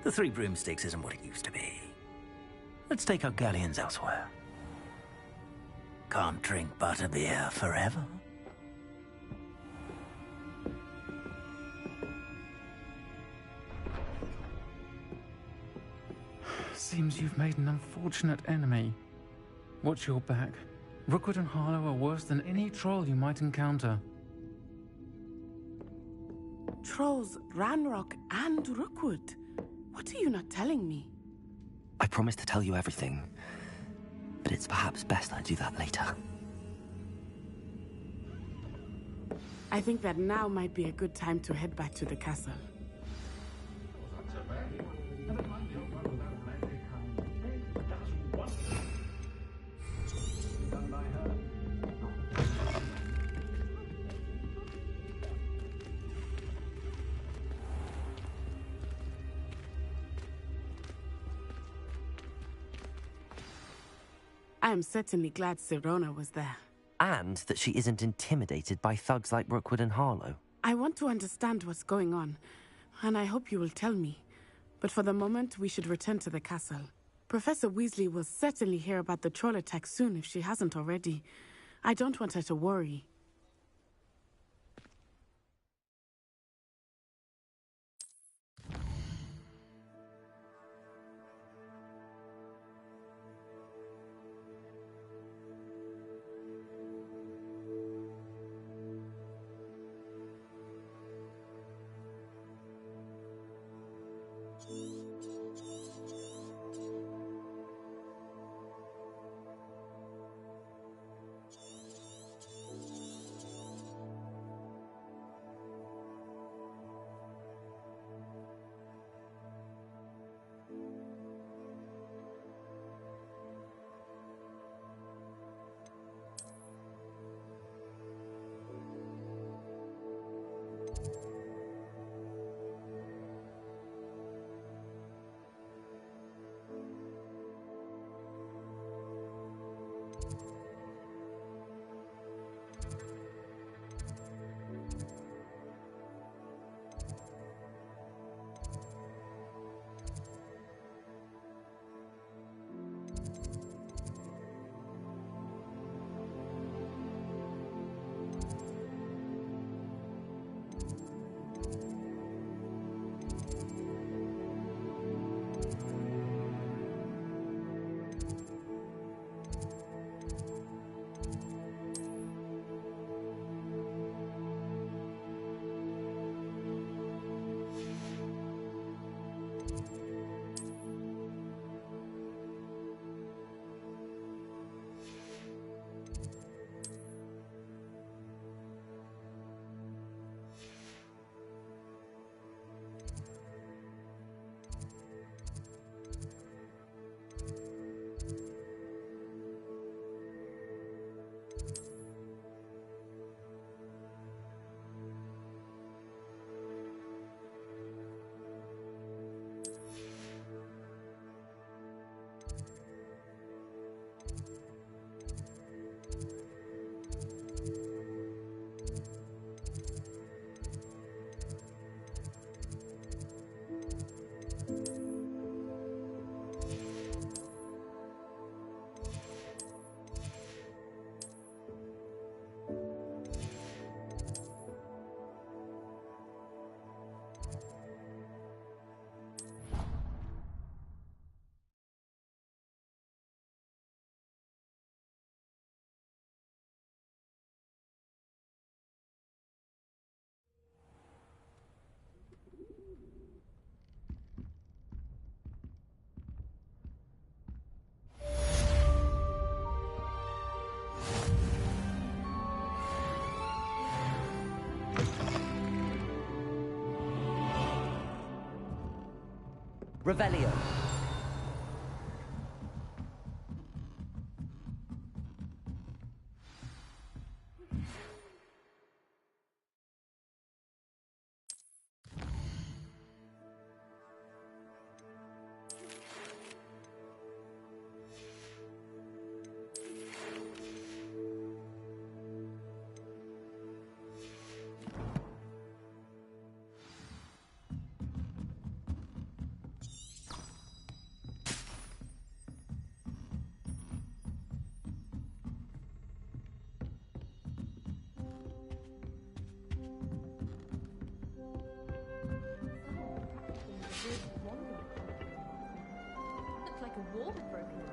S1: The 3 broomsticks isn't what it used to be. Let's take our galleons elsewhere. Can't drink butterbeer forever.
S17: Seems you've made an unfortunate enemy. Watch your back. Rookwood and Harlow are worse than any troll you might encounter.
S19: Trolls, Ranrock, and Rookwood. What are you not telling me?
S2: I promise to tell you everything, but it's perhaps best I do that later.
S19: I think that now might be a good time to head back to the castle. I am certainly glad Sirona was there.
S2: And that she isn't intimidated by thugs like Rookwood and Harlow.
S19: I want to understand what's going on, and I hope you will tell me. But for the moment, we should return to the castle. Professor Weasley will certainly hear about the troll attack soon if she hasn't already. I don't want her to worry.
S2: Revelio.
S12: Looks like a wall had broken down.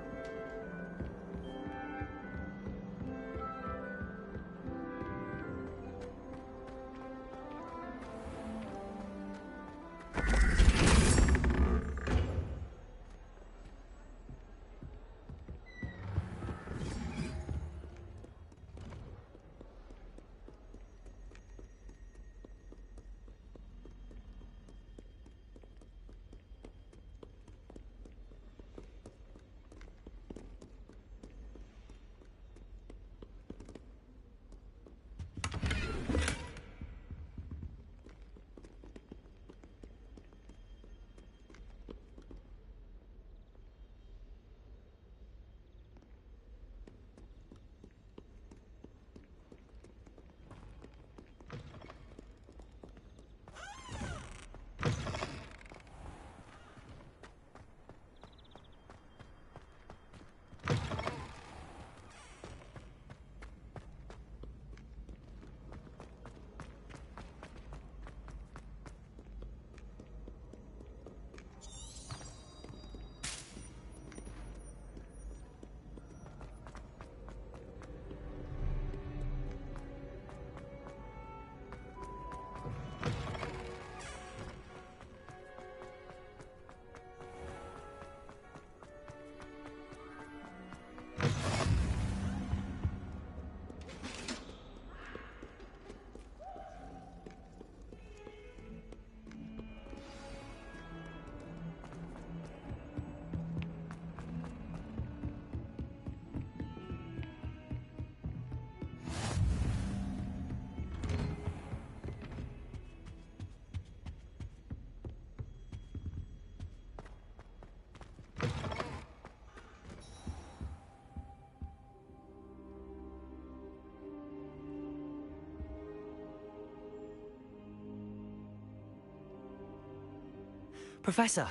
S2: Professor,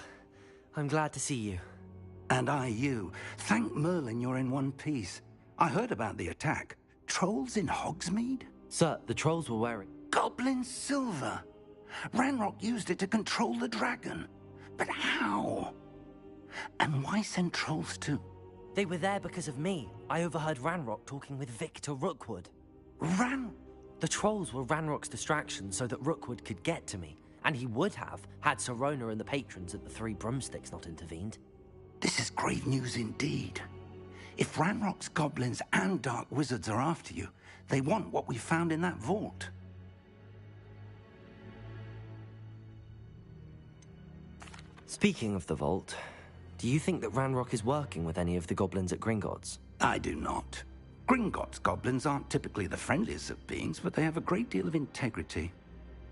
S2: I'm glad to see you.
S11: And I you. Thank Merlin you're in one piece. I heard about the attack. Trolls in Hogsmeade?
S2: Sir, the trolls were wearing...
S11: Goblin silver! Ranrock used it to control the dragon. But how? And why send trolls to...
S2: They were there because of me. I overheard Ranrock talking with Victor Rookwood. The trolls were Ranrock's distraction so that Rookwood could get to me. And he would have, had Sirona and the patrons at the Three Broomsticks not intervened.
S11: This is grave news indeed. If Ranrock's goblins and dark wizards are after you, they want what we found in that vault.
S2: Speaking of the vault, do you think that Ranrock is working with any of the goblins at Gringotts?
S11: I do not. Gringotts goblins aren't typically the friendliest of beings, but they have a great deal of integrity.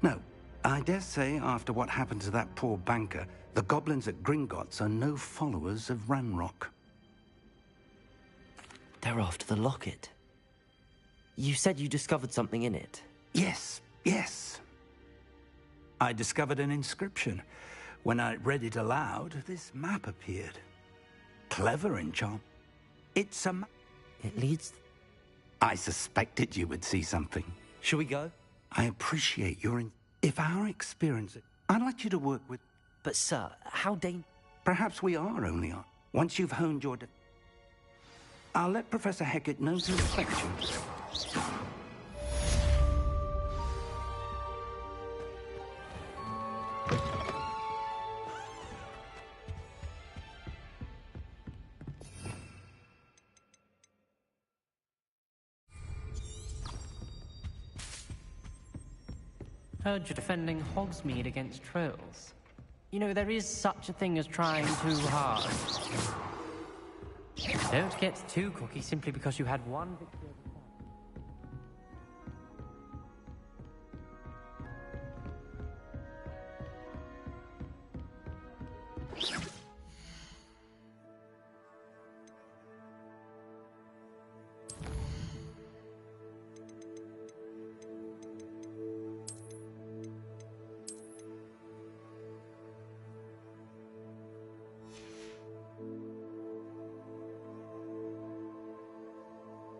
S11: No, I dare say after what happened to that poor banker, the goblins at Gringotts are no followers of Ranrock.
S2: They're after the locket. You said you discovered something in it.
S11: Yes. I discovered an inscription. When I read it aloud, this map appeared. Clever enchant. It's a map.
S2: It leads...
S11: I suspected you would see something.
S2: Shall we go?
S11: I appreciate your... If our experience... I'd like you to work with...
S2: But sir, how
S11: Perhaps we are only on. Once you've honed your... I'll let Professor Hecat know to expect you.
S16: Heard you're defending Hogsmeade against trolls.
S3: You know, there is such a thing as trying too hard. Don't get too cocky simply because you had one victory.